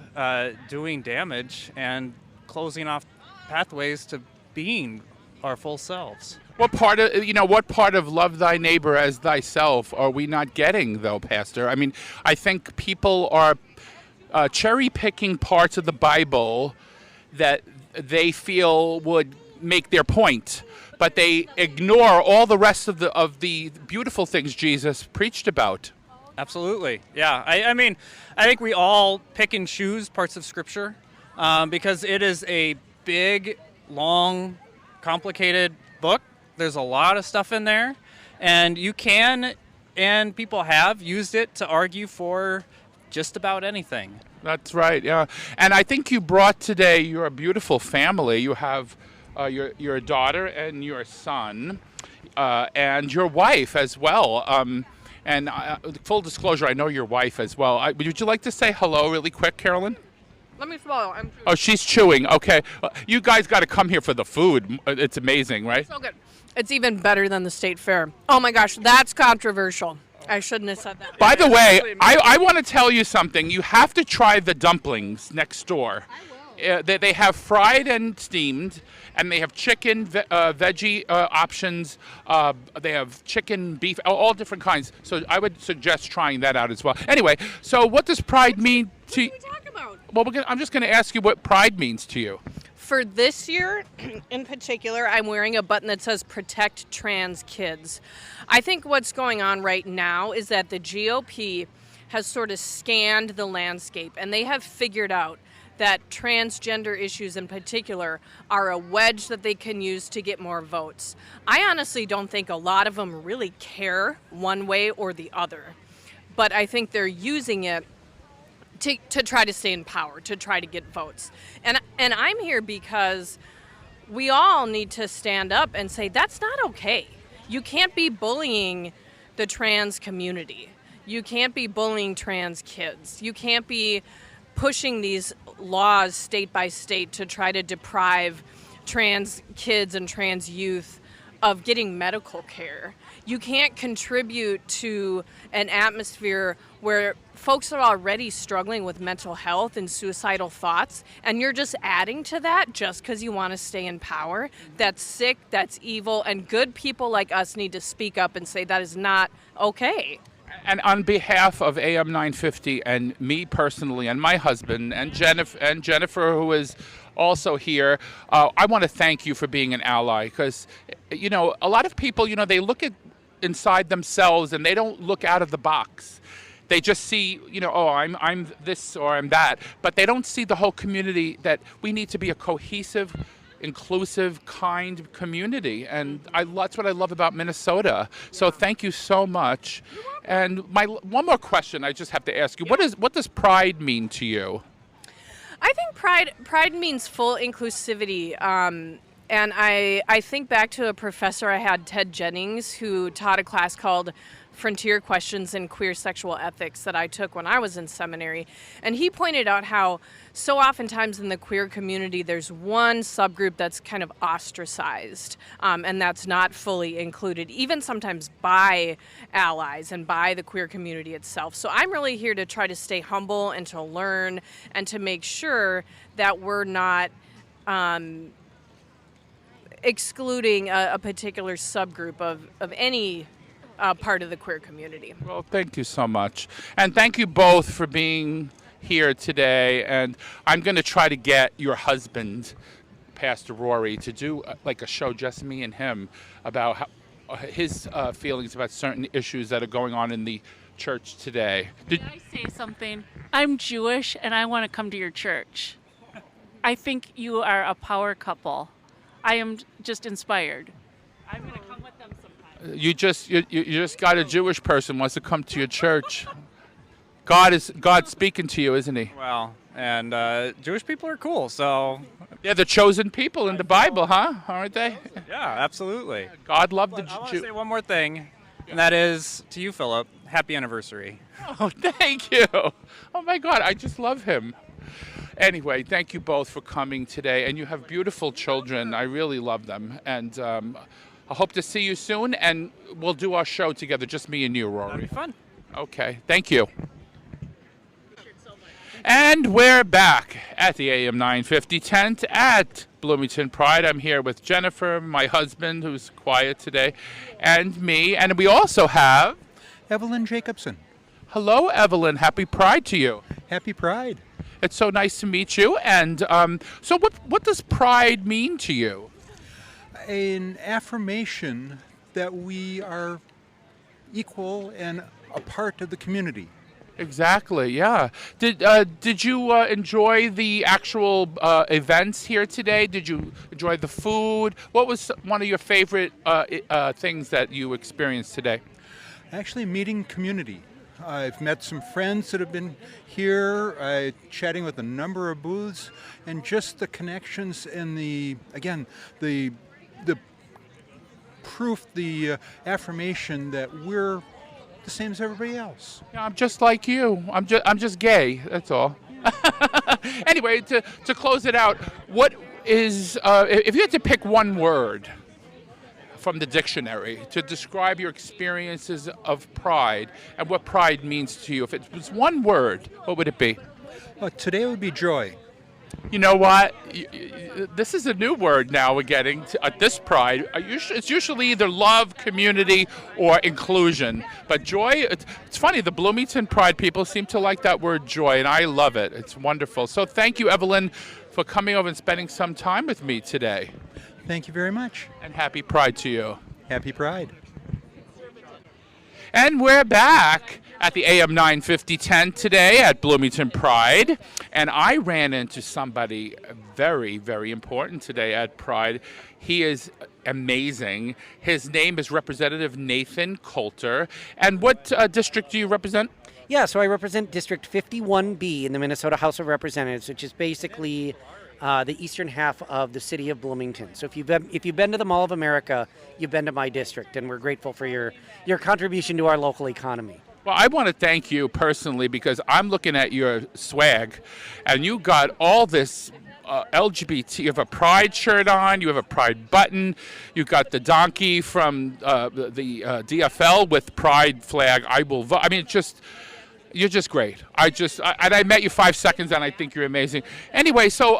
doing damage and closing off pathways to being our full selves. What part of love thy neighbor as thyself are we not getting, though, Pastor? I mean, I think people are cherry picking parts of the Bible that they feel would make their point, but they ignore all the rest of the beautiful things Jesus preached about. Absolutely. Yeah. I mean, I think we all pick and choose parts of Scripture because it is a big, long, complicated book. There's a lot of stuff in there, and you can and people have used it to argue for just about anything. That's right, yeah. And I think you brought today your beautiful family. You have your daughter and your son and your wife as well. And full disclosure, I know your wife as well. Would you like to say hello really quick, Carolyn? Let me swallow. Oh, she's chewing. Okay. You guys got to come here for the food. It's amazing, right? So good. It's even better than the state fair. Oh my gosh, that's controversial. I shouldn't have said that. By the way, I want to tell you something. You have to try the dumplings next door. They have fried and steamed, and they have chicken, veggie options. They have chicken, beef, all different kinds. So I would suggest trying that out as well. Anyway, so what does pride mean to you? What are we talking about? Well, I'm just going to ask you what pride means to you. For this year, in particular, I'm wearing a button that says Protect Trans Kids. I think what's going on right now is that the GOP has sort of scanned the landscape, and they have figured out that transgender issues in particular are a wedge that they can use to get more votes. I honestly don't think a lot of them really care one way or the other, but I think they're using it to try to stay in power, to try to get votes. And I'm here because we all need to stand up and say that's not okay. You can't be bullying the trans community. You can't be bullying trans kids. You can't be pushing these laws state by state to try to deprive trans kids and trans youth of getting medical care. You can't contribute to an atmosphere where folks are already struggling with mental health and suicidal thoughts, and you're just adding to that just because you want to stay in power. That's sick, that's evil, and good people like us need to speak up and say that is not okay. And on behalf of AM 950 and me personally and my husband and Jennifer, who is also here, I want to thank you for being an ally, because, you know, a lot of people, you know, they look at inside themselves and they don't look out of the box. They just see, you know, oh, I'm this or I'm that, but they don't see the whole community, that we need to be a cohesive, inclusive, kind community. And that's what I love about Minnesota. So thank you so much. And one more question I just have to ask you. What does pride mean to you? I think pride means full inclusivity. And I think back to a professor I had, Ted Jennings, who taught a class called Frontier Questions in Queer Sexual Ethics that I took when I was in seminary. And he pointed out how so oftentimes in the queer community there's one subgroup that's kind of ostracized, and that's not fully included, even sometimes by allies and by the queer community itself. So I'm really here to try to stay humble and to learn and to make sure that we're not excluding a particular subgroup of any part of the queer community. Well, thank you so much. And thank you both for being here today. And I'm going to try to get your husband, Pastor Rory, to do like a show, just me and him, about how, his feelings about certain issues that are going on in the church today. Can I say something? I'm Jewish and I want to come to your church. I think you are a power couple. I am just inspired. I'm going to come with them sometime. You just got a Jewish person wants to come to your church. God's speaking to you, isn't he? Well, and Jewish people are cool, so. Yeah, the chosen people in the Bible, huh? Aren't they? Yeah, absolutely. God loved the Jew. I want to say one more thing, and that is to you, Philip. Happy anniversary. Oh, thank you. Oh my God, I just love him. Anyway, thank you both for coming today, and you have beautiful children. I really love them, and I hope to see you soon, and we'll do our show together, just me and you, Rory. That'll be fun. Okay, thank you. And we're back at the AM 950 tent at Bloomington Pride. I'm here with Jennifer, my husband, who's quiet today, and me, and we also have Evelyn Jacobson. Hello, Evelyn. Happy Pride to you. Happy Pride. It's so nice to meet you. And so what does pride mean to you? An affirmation that we are equal and a part of the community. Exactly, yeah. Did you enjoy the actual events here today? Did you enjoy the food? What was one of your favorite things that you experienced today? Actually meeting community. I've met some friends that have been here, chatting with a number of booths, and just the connections and the proof, the affirmation that we're the same as everybody else. Yeah, I'm just like you. I'm just gay. That's all. Anyway, to close it out, what is if you had to pick one word from the dictionary to describe your experiences of pride and what pride means to you, if it was one word, what would it be? Today would be joy. You know what? This is a new word now we're getting at this pride. It's usually either love, community, or inclusion. But joy, it's funny, the Bloomington Pride people seem to like that word joy, and I love it. It's wonderful. So thank you, Evelyn, for coming over and spending some time with me today. Thank you very much. And happy Pride to you. Happy Pride. And we're back at the AM 950 tent today at Bloomington Pride. And I ran into somebody very, very important today at Pride. He is amazing. His name is Representative Nathan Coulter. And what district do you represent? Yeah, so I represent District 51B in the Minnesota House of Representatives, which is basically the eastern half of the city of Bloomington. So if you've been to the Mall of America, you've been to my district, and we're grateful for your contribution to our local economy. Well, I want to thank you personally because I'm looking at your swag, and you got all this LGBT. You have a Pride shirt on. You have a Pride button. You got the donkey from the DFL with Pride flag. I will vote. I mean, you're just great. I met you 5 seconds, and I think you're amazing. Anyway, so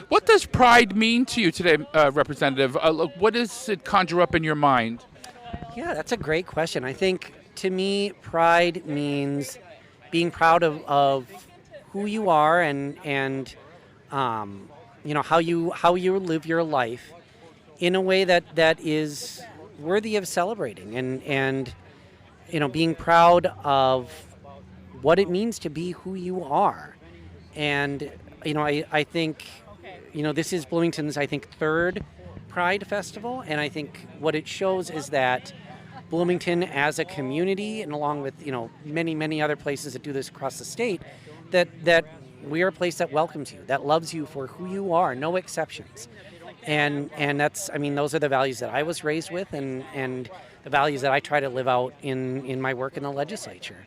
what does Pride mean to you today, Representative? What does it conjure up in your mind? Yeah, that's a great question. I think to me, pride means being proud of who you are and you know how you live your life in a way that is worthy of celebrating and you know being proud of what it means to be who you are. And you know I think you know this is Bloomington's third Pride Festival, and I think what it shows is that Bloomington as a community, and along with many other places that do this across the state, that we are a place that welcomes you, that loves you for who you are, no exceptions. And that's, those are the values that I was raised with, and the values that I try to live out in my work in the legislature.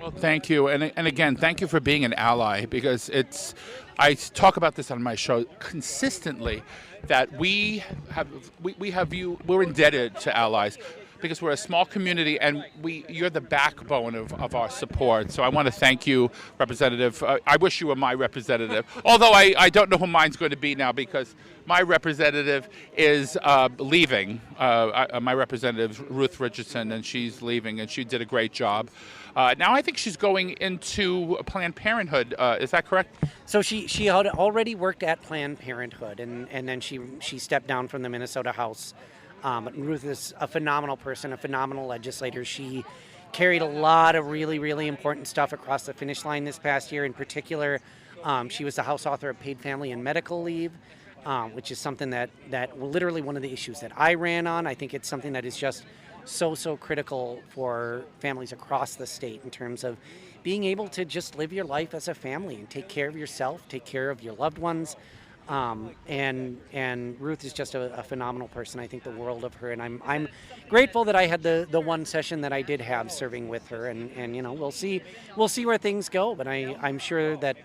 Well, thank you, and again, thank you for being an ally, because I talk about this on my show consistently, that we're indebted to allies, because we're a small community and you're the backbone of our support. So I want to thank you, Representative. I wish you were my representative, although I don't know who mine's going to be now, because my representative is leaving. My representative, Ruth Richardson, and she's leaving, and she did a great job. Now I think she's going into Planned Parenthood. Is that correct? So she had already worked at Planned Parenthood, and then she stepped down from the Minnesota House. Ruth is a phenomenal person, a phenomenal legislator. She carried a lot of really, really important stuff across the finish line this past year. In particular, she was the House author of Paid Family and Medical Leave, which is something that literally one of the issues that I ran on. I think it's something that is just so critical for families across the state in terms of being able to just live your life as a family and take care of yourself, take care of your loved ones. And Ruth is just a phenomenal person. I think the world of her, and I'm grateful that I had the one session that I did have serving with her, and we'll see where things go. But I'm sure that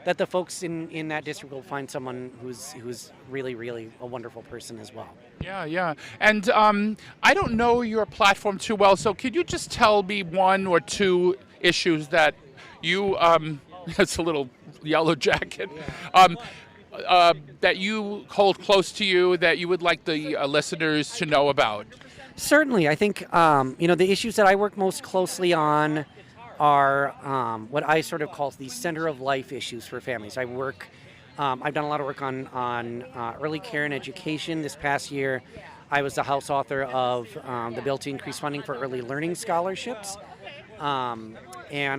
the folks in that district will find someone who's really, really a wonderful person as well. Yeah. And I don't know your platform too well, so could you just tell me one or two issues that you that's a little yellow jacket. That you hold close to you, that you would like the listeners to know about? Certainly. I think, the issues that I work most closely on are what I sort of call the center of life issues for families. I've done a lot of work on early care and education. This past year, I was the House author of the bill to increase funding for early learning scholarships. And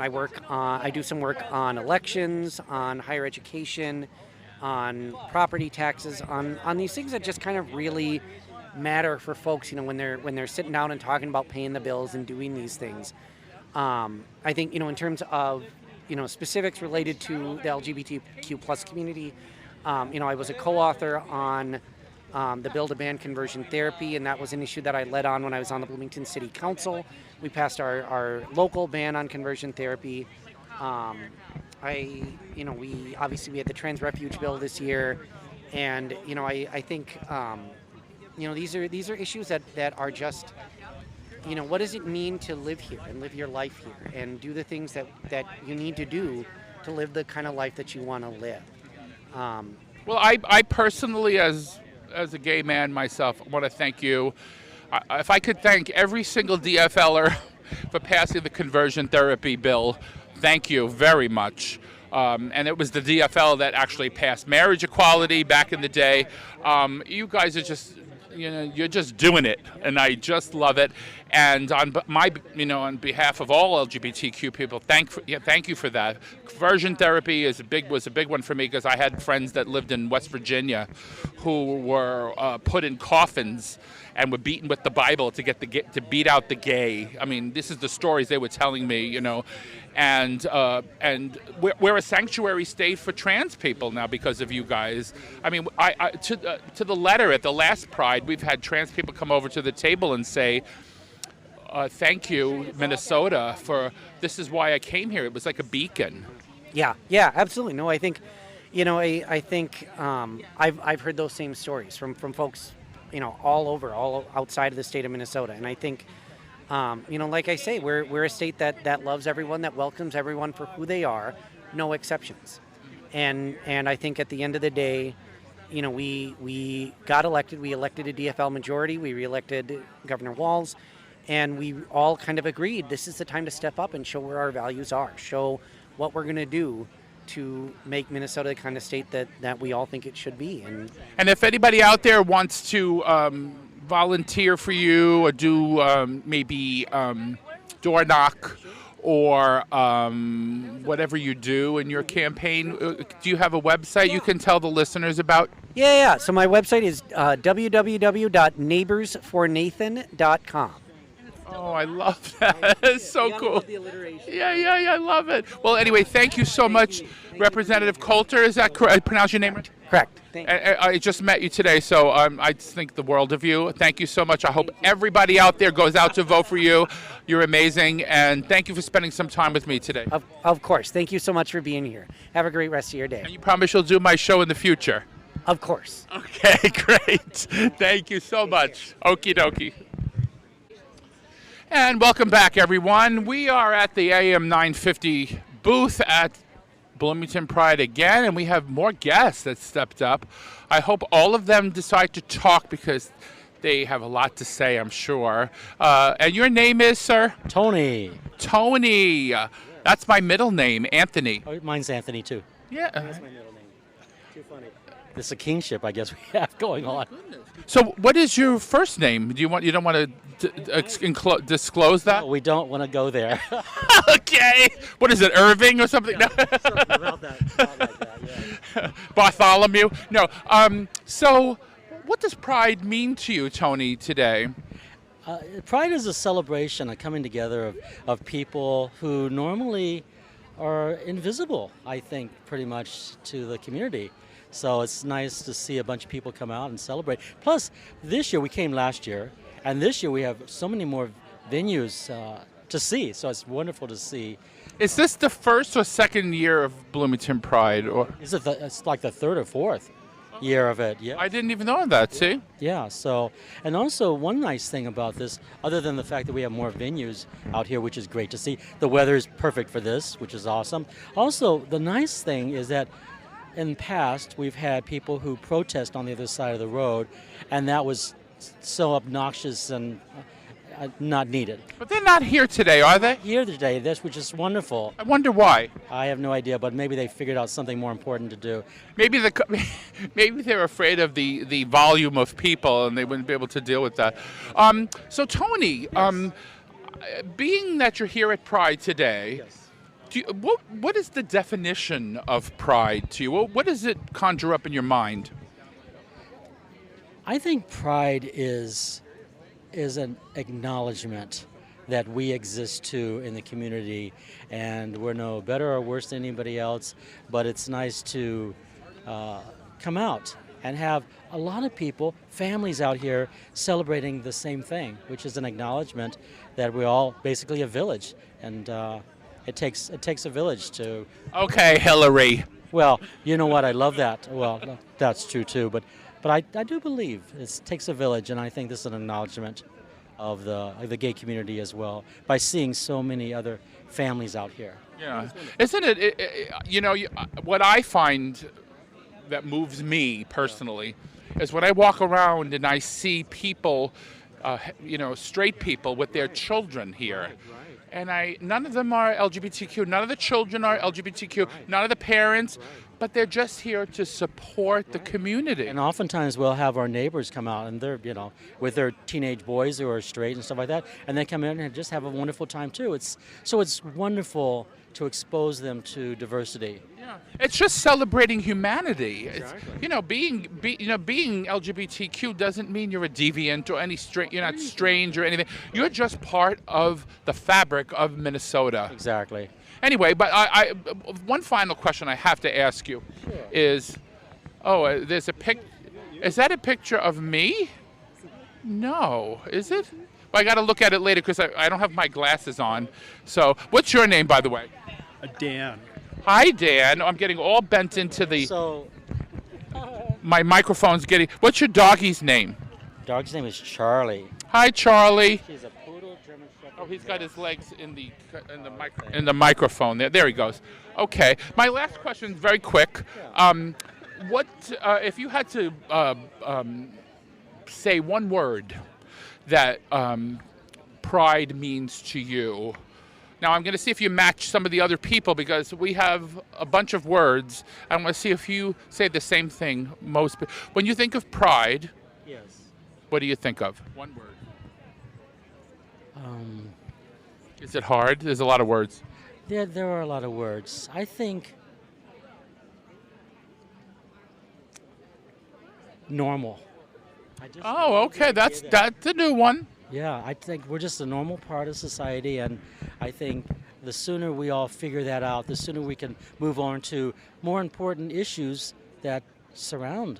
I do some work on elections, on higher education, on property taxes, on these things that just kind of really matter for folks, when they're sitting down and talking about paying the bills and doing these things. I think, in terms of, specifics related to the LGBTQ plus community, I was a co-author on the bill to ban conversion therapy, and that was an issue that I led on when I was on the Bloomington City Council. We passed our local ban on conversion therapy. We had the trans refuge bill this year, and I think these are issues that are just, what does it mean to live here and live your life here and do the things that you need to do to live the kind of life that you want to live. Well, I personally, as a gay man myself, want to thank you. If I could thank every single DFLer for passing the conversion therapy bill, thank you very much. And it was the DFL that actually passed marriage equality back in the day. You guys are just, you're just doing it, and I just love it. And on on behalf of all LGBTQ people, thank you for that. Conversion therapy was a big one for me, because I had friends that lived in West Virginia who were put in coffins and were beaten with the Bible to beat out the gay. I mean, this is the stories they were telling me, And we're a sanctuary state for trans people now because of you guys. I mean, to the letter at the last Pride, we've had trans people come over to the table and say, thank you, Minnesota, for this is why I came here. It was like a beacon. Yeah, absolutely. No, I think, I've heard those same stories from folks, all outside of the state of Minnesota. And I think, like I say, we're a state that loves everyone, that welcomes everyone for who they are, no exceptions. And I think at the end of the day, we got elected. We elected a DFL majority. We reelected Governor Walz. And we all kind of agreed this is the time to step up and show where our values are, show what we're going to do to make Minnesota the kind of state that we all think it should be. And if anybody out there wants to volunteer for you or do maybe door knock or whatever you do in your campaign, do you have a website you can tell the listeners about? Yeah. So my website is www.neighborsfornathan.com. Oh, I love that. It's so cool. Love the alliteration. Yeah, I love it. Well, anyway, thank you so much, Representative Coulter. Is that correct? I pronounce your name right? Correct. I just met you today, so I think the world of you. Thank you so much. I hope everybody out there goes out to vote for you. You're amazing, and thank you for spending some time with me today. Of course. Thank you so much for being here. Have a great rest of your day. And you promise you'll do my show in the future? Of course. Okay, great. Thank you so much. Okie dokie. And welcome back, everyone. We are at the AM 950 booth at Bloomington Pride again, and we have more guests that stepped up. I hope all of them decide to talk because they have a lot to say, I'm sure. And your name is, sir? Tony. Tony. That's my middle name, Anthony. Oh, mine's Anthony, too. Yeah. That's my middle name. Too funny. This is a kingship, I guess, we have going on. So what is your first name? You don't want to disclose that? No, we don't want to go there. Okay. What is it, Irving or something? Yeah, something about that. Like that, yeah. Bartholomew? No. So what does Pride mean to you, Tony, today? Pride is a celebration, a coming together of people who normally are invisible, I think, pretty much to the community. So it's nice to see a bunch of people come out and celebrate. Plus, this year, we came last year, and this year we have so many more venues to see. So it's wonderful to see. Is this the first or second year of Bloomington Pride? Or it's like the third or fourth year of it. Yeah. I didn't even know that, see? Yeah, so, and also one nice thing about this, other than the fact that we have more venues out here, which is great to see, the weather is perfect for this, which is awesome. Also, the nice thing is that in the past, we've had people who protest on the other side of the road, and that was so obnoxious and not needed. But they're not here today, are they? Here today, which is wonderful. I wonder why. I have no idea, but maybe they figured out something more important to do. Maybe they're afraid of the volume of people, and they wouldn't be able to deal with that. So, Tony, yes. Being that you're here at Pride today, yes. What is the definition of Pride to you? What does it conjure up in your mind? I think pride is an acknowledgement that we exist too in the community, and we're no better or worse than anybody else, but it's nice to come out and have a lot of people, families out here celebrating the same thing, which is an acknowledgement that we're all basically a village, and it takes a village to... Okay, Hillary. Well, you know what, I love that. Well, that's true too, but I do believe it takes a village, and I think this is an acknowledgement of the gay community as well, by seeing so many other families out here. Yeah, isn't it, what I find that moves me personally is when I walk around and I see people, straight people with their children here. And none of them are LGBTQ, none of the children are LGBTQ, none of the parents, but they're just here to support the community. And oftentimes we'll have our neighbors come out and they're, with their teenage boys who are straight and stuff like that, and they come in and just have a wonderful time too. It's wonderful to expose them to diversity. Yeah, it's just celebrating humanity. Exactly. Being LGBTQ doesn't mean you're a deviant or you're not strange or anything. You're just part of the fabric of Minnesota. Exactly. Anyway, but I one final question I have to ask you is, there's a pic. Is that a picture of me? No, is it? Well, I got to look at it later because I don't have my glasses on. So, what's your name, by the way? Dan. Hi, Dan. I'm getting all bent into the... my microphone's getting... What's your doggy's name? Dog's name is Charlie. Hi, Charlie. She's a poodle German Shepherd. Oh, he's got his legs in the microphone there. There he goes. Okay. My last question is very quick. What if you had to say one word that pride means to you? Now, I'm going to see if you match some of the other people because we have a bunch of words. I'm going to see if you say the same thing. When you think of pride, yes, what do you think of? One word. Is it hard? There's a lot of words. There are a lot of words. I think normal. Okay. That's a new one. Yeah, I think we're just a normal part of society, and I think the sooner we all figure that out, the sooner we can move on to more important issues that surround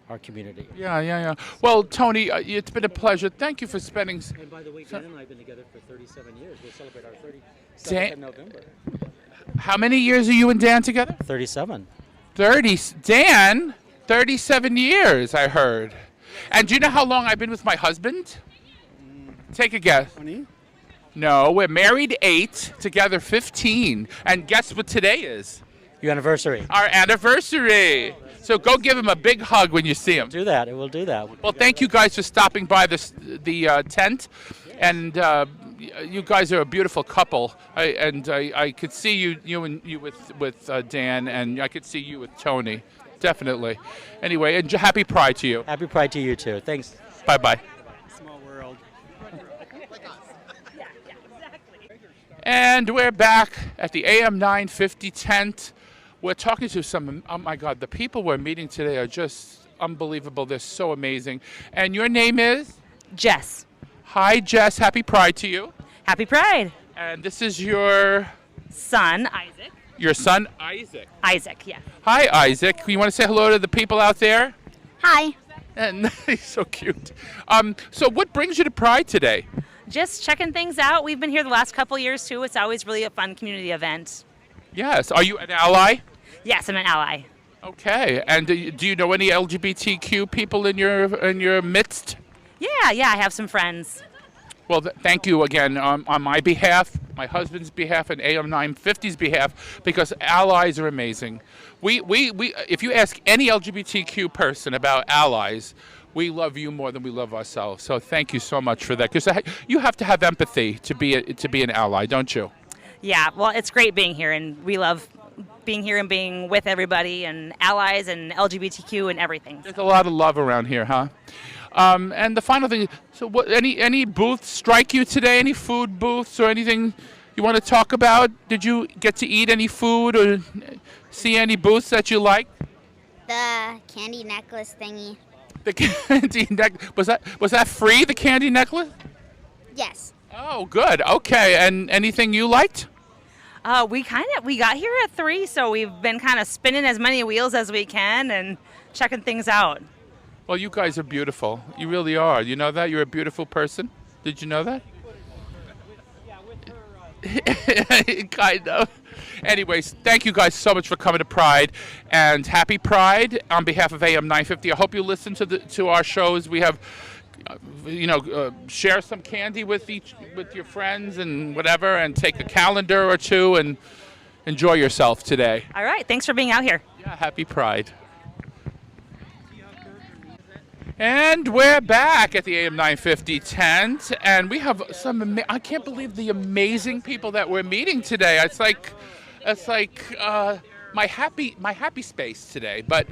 our community. Yeah. Well, Tony, it's been a pleasure. Thank you for spending... And by the way, Dan and I have been together for 37 years. We'll celebrate our 37th in November. How many years are you and Dan together? 37. 37 years, I heard. And do you know how long I've been with my husband? Take a guess. 20? No, we're married 8, together 15. And guess what today is? Your anniversary. Our anniversary. So go give him a big hug when you see him. Do that. We'll do that. Well, thank you guys for stopping by the tent. And you guys are a beautiful couple. I could see you with Dan, and I could see you with Tony. Definitely. Anyway, and happy Pride to you. Happy Pride to you, too. Thanks. Bye-bye. Small world. And we're back at the AM 950 tent. We're talking to some, oh my God, the people we're meeting today are just unbelievable. They're so amazing. And your name is? Jess. Hi, Jess. Happy Pride to you. Happy Pride. And this is your? Son, Isaac. Your son, Isaac. Isaac, yeah. Hi, Isaac. You want to say hello to the people out there? Hi. And he's so cute. So what brings you to Pride today? Just checking things out. We've been here the last couple years, too. It's always really a fun community event. Yes. Are you an ally? Yes, I'm an ally. Okay. And do you know any LGBTQ people in your midst? Yeah, I have some friends. Well, thank you again on my behalf, my husband's behalf, and AM 950's behalf, because allies are amazing. We if you ask any LGBTQ person about allies, we love you more than we love ourselves. So thank you so much for that, because you have to have empathy to be an ally, don't you? Yeah, well, it's great being here, and we love being here and being with everybody and allies and LGBTQ and everything. There's a lot of love around here, huh? And the final thing, so what, any booths strike you today? Any food booths or anything you want to talk about? Did you get to eat any food or see any booths that you like? The candy necklace thingy. The candy necklace, was that free, the candy necklace? Yes. Oh, good. Okay, and anything you liked? We got here at 3, so we've been kind of spinning as many wheels as we can and checking things out. Well, you guys are beautiful. You really are. You know that? You're a beautiful person. Did you know that? Kind of. Anyways, thank you guys so much for coming to Pride, and happy Pride on behalf of AM 950. I hope you listen to our shows. We have, share some candy with your friends and whatever, and take a calendar or two and enjoy yourself today. All right, thanks for being out here. Yeah, happy Pride. And we're back at the AM 950 tent, and we have I can't believe the amazing people that we're meeting today. It's like my happy space today. But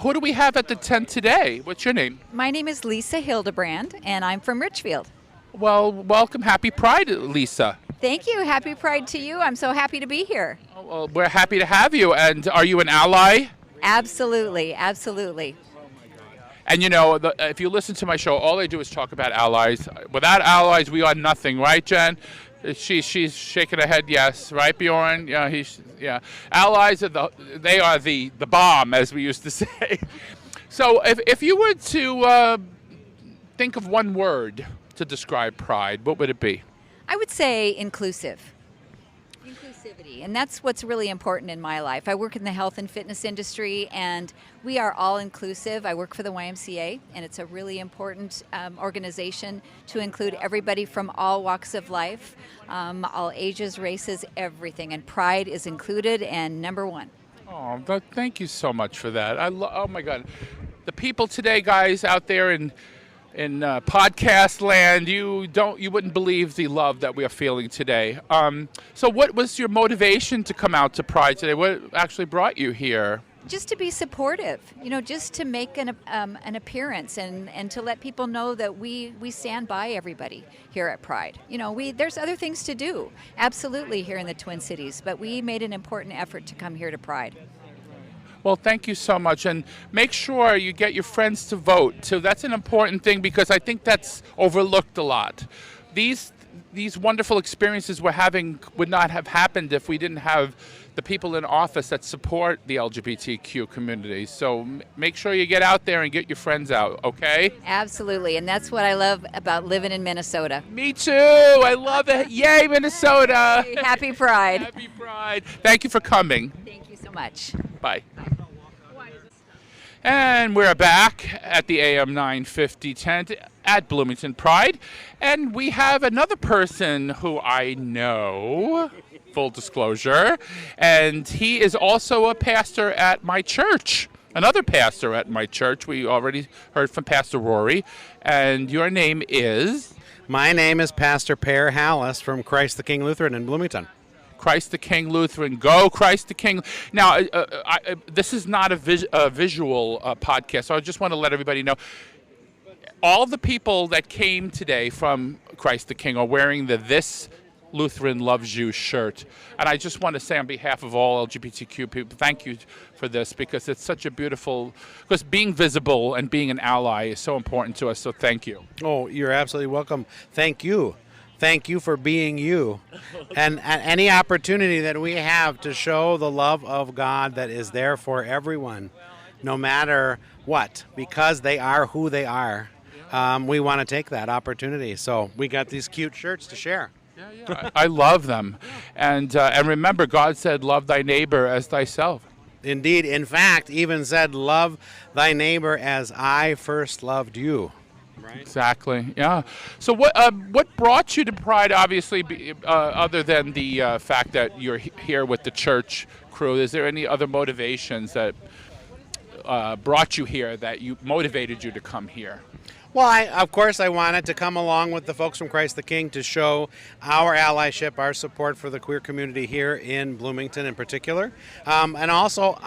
who do we have at the tent today? What's your name? My name is Lisa Hildebrand, and I'm from Richfield. Well, welcome. Happy Pride, Lisa. Thank you. Happy Pride to you. I'm so happy to be here. Well, we're happy to have you. And are you an ally? Absolutely. Absolutely. And if you listen to my show, all I do is talk about allies. Without allies, we are nothing, right, Jen? She's shaking her head, yes, right, Bjorn? Yeah, Allies are the bomb, as we used to say. So, if you were to think of one word to describe Pride, what would it be? I would say inclusive. Inclusivity, and that's what's really important in my life. I work in the health and fitness industry, and we are all inclusive. I work for the YMCA, and it's a really important organization to include everybody from all walks of life, all ages, races, everything, and Pride is included and number one. Oh, thank you so much for that. Oh my God, the people today, guys, out there in podcast land, you wouldn't believe the love that we are feeling today. So what was your motivation to come out to Pride today? What actually brought you here? Just to be supportive, just to make an appearance and to let people know that we stand by everybody here at Pride. There's other things to do, absolutely, here in the Twin Cities, but we made an important effort to come here to Pride. Well, thank you so much, and make sure you get your friends to vote. So that's an important thing, because I think that's overlooked a lot. These wonderful experiences we're having would not have happened if we didn't have the people in office that support the LGBTQ community. So make sure you get out there and get your friends out, okay? Absolutely, and that's what I love about living in Minnesota. Me too! I love it! Yay, Minnesota! Yay, happy Pride! Happy Pride! Thank you for coming. Thank you so much. Bye. And we're back at the AM 950 tent at Bloomington Pride, and we have another person who I know, full disclosure, and he is also a pastor at my church, another pastor at my church. We already heard from Pastor Rory, and your name is? My name is Pastor Per Halaas from Christ the King Lutheran in Bloomington. Christ the King Lutheran. Go Christ the King. Now, this is not a visual podcast, so I just want to let everybody know. All the people that came today from Christ the King are wearing the This Lutheran Loves You shirt. And I just want to say on behalf of all LGBTQ people, thank you for this, because it's such a beautiful, because being visible and being an ally is so important to us, so thank you. Oh, you're absolutely welcome. Thank you. Thank you for being you. And any opportunity that we have to show the love of God that is there for everyone, no matter what, because they are who they are, we want to take that opportunity. So we got these cute shirts to share. Yeah. I love them. And remember, God said, love thy neighbor as thyself. Indeed. In fact, even said, love thy neighbor as I first loved you. Right. Exactly. Yeah. So what brought you to Pride? Obviously, other than the fact that you're here with the church crew, is there any other motivations that brought you here, that motivated you to come here? Well, of course, I wanted to come along with the folks from Christ the King to show our allyship, our support for the queer community here in Bloomington in particular, and also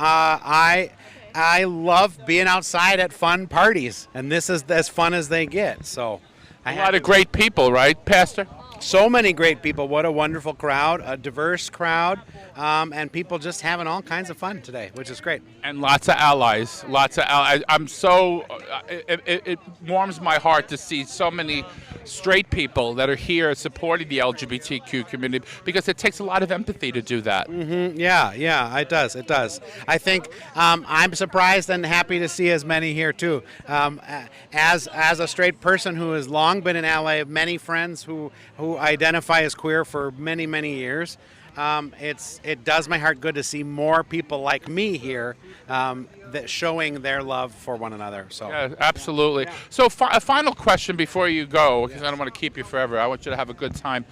I love being outside at fun parties, and this is as fun as they get. So, a lot of great people, right, Pastor? So many great people. What a wonderful crowd, a diverse crowd, and people just having all kinds of fun today, which is great. And lots of allies. I'm so, it warms my heart to see so many straight people that are here supporting the LGBTQ community, because it takes a lot of empathy to do that. Yeah, it does. I think I'm surprised and happy to see as many here too. As a straight person who has long been in LA, I have many friends who identify as queer for many, many years. It does my heart good to see more people like me here that showing their love for one another. So yeah, absolutely. Yeah. So a final question before you go, because I don't want to keep you forever. I want you to have a good time.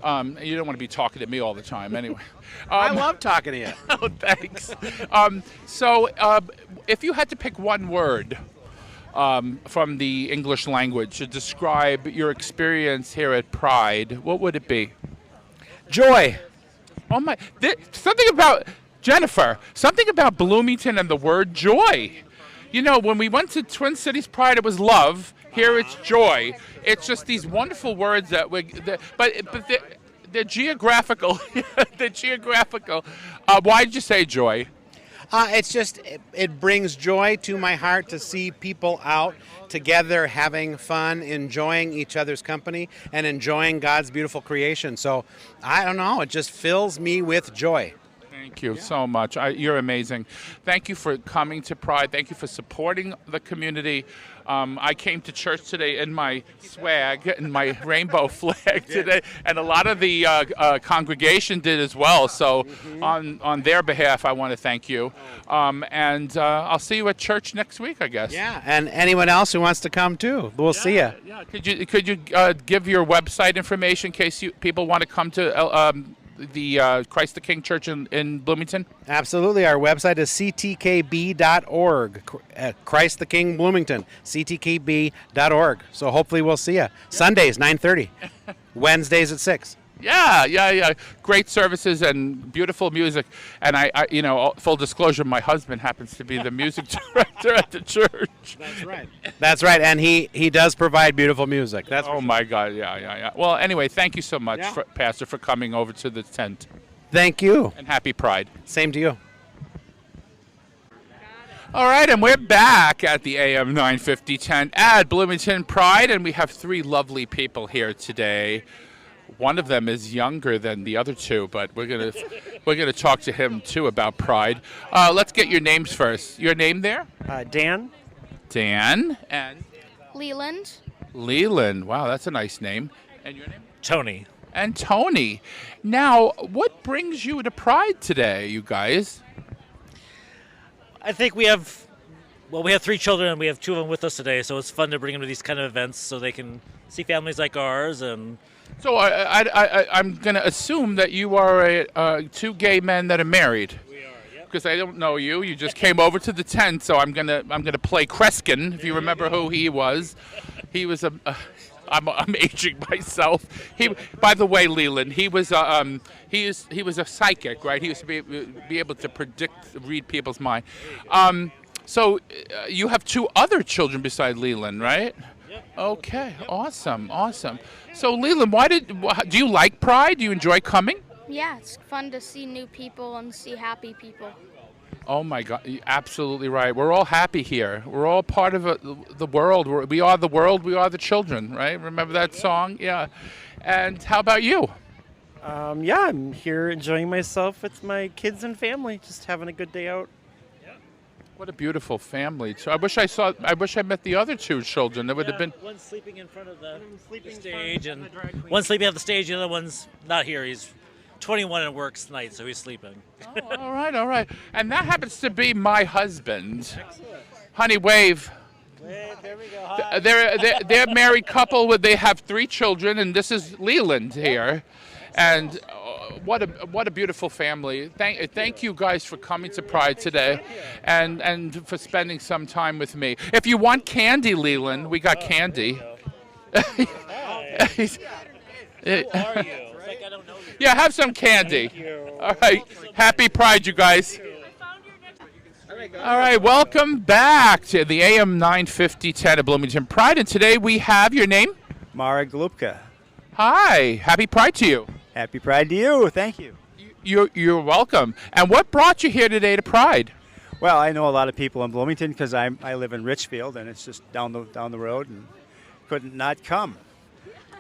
You don't want to be talking to me all the time anyway. I love talking to you. Oh, thanks. If you had to pick one word from the English language to describe your experience here at Pride, what would it be? Joy. Oh my! Something about Jennifer. Something about Bloomington and the word joy. You know, when we went to Twin Cities Pride, it was love. Here it's joy. It's just these wonderful words that they're geographical. They're geographical. Why did you say joy? It's just, it brings joy to my heart to see people out together having fun, enjoying each other's company, and enjoying God's beautiful creation. So, I don't know, it just fills me with joy. Thank you so much. You're amazing. Thank you for coming to Pride. Thank you for supporting the community. I came to church today in my swag, in my rainbow flag today, and a lot of the congregation did as well. So on their behalf, I want to thank you. And I'll see you at church next week, I guess. Yeah, and anyone else who wants to come too, we'll see you. Yeah. Could you give your website information in case people want to come to the Christ the King Church in Bloomington? Absolutely. Our website is ctkb.org. Christ the King Bloomington, ctkb.org. So hopefully we'll see you. Sundays, 9:30. Wednesdays at 6. Yeah. Great services and beautiful music. And I full disclosure, my husband happens to be the music director at the church. That's right. And he does provide beautiful music. My God. Yeah. Well, anyway, thank you so much, Pastor, for coming over to the tent. Thank you. And happy Pride. Same to you. All right, and we're back at the AM 950 tent at Bloomington Pride, and we have three lovely people here today. One of them is younger than the other two, but we're gonna talk to him too about Pride. Let's get your names first. Your name there? Dan. Dan and Leland. Leland. Wow, that's a nice name. And your name? Tony. And Tony. Now, what brings you to Pride today, you guys? I think we have 3 children, and we have 2 of them with us today, so it's fun to bring them to these kind of events so they can see families like ours. And so I'm going to assume that you are 2 gay men that are married. We are, yep. Because I don't know you. You just came over to the tent, so I'm gonna play Kreskin, if you remember who he was. He was I'm aging myself. By the way, Leland, he was a psychic, right? He used to be able to read people's mind. So you have 2 other children beside Leland, right? Yep. Okay, awesome. So Leland, do you like Pride? Do you enjoy coming? Yeah, it's fun to see new people and see happy people. Oh my God, you're absolutely right. We're all happy here. We're all part of the world. We are the world, we are the children, right? Remember that song? Yeah. And how about you? I'm here enjoying myself with my kids and family, just having a good day out. What a beautiful family. So I wish I met the other 2 children. There would have been one sleeping in front of the stage, and one sleeping at the stage, the other one's not here. He's 21 and works tonight, so he's sleeping. Oh, all right. And that happens to be my husband. Excellent. Honey, wave. There we go. Hi. They're a married couple. They have 3 children, and this is Leland here. And what a beautiful family. Thank you guys for coming to Pride today and for spending some time with me. If you want candy, Leland, we got candy. Who are you? It's like I don't know you. Yeah, have some candy. All right. Happy Pride, you guys. All right, welcome back to the AM 950 tent of Bloomington Pride. And today we have your name? Mara Glupka. Hi, happy Pride to you. Happy Pride to you. Thank you. You're welcome. And what brought you here today to Pride? Well, I know a lot of people in Bloomington because I live in Richfield, and it's just down the road, and couldn't not come.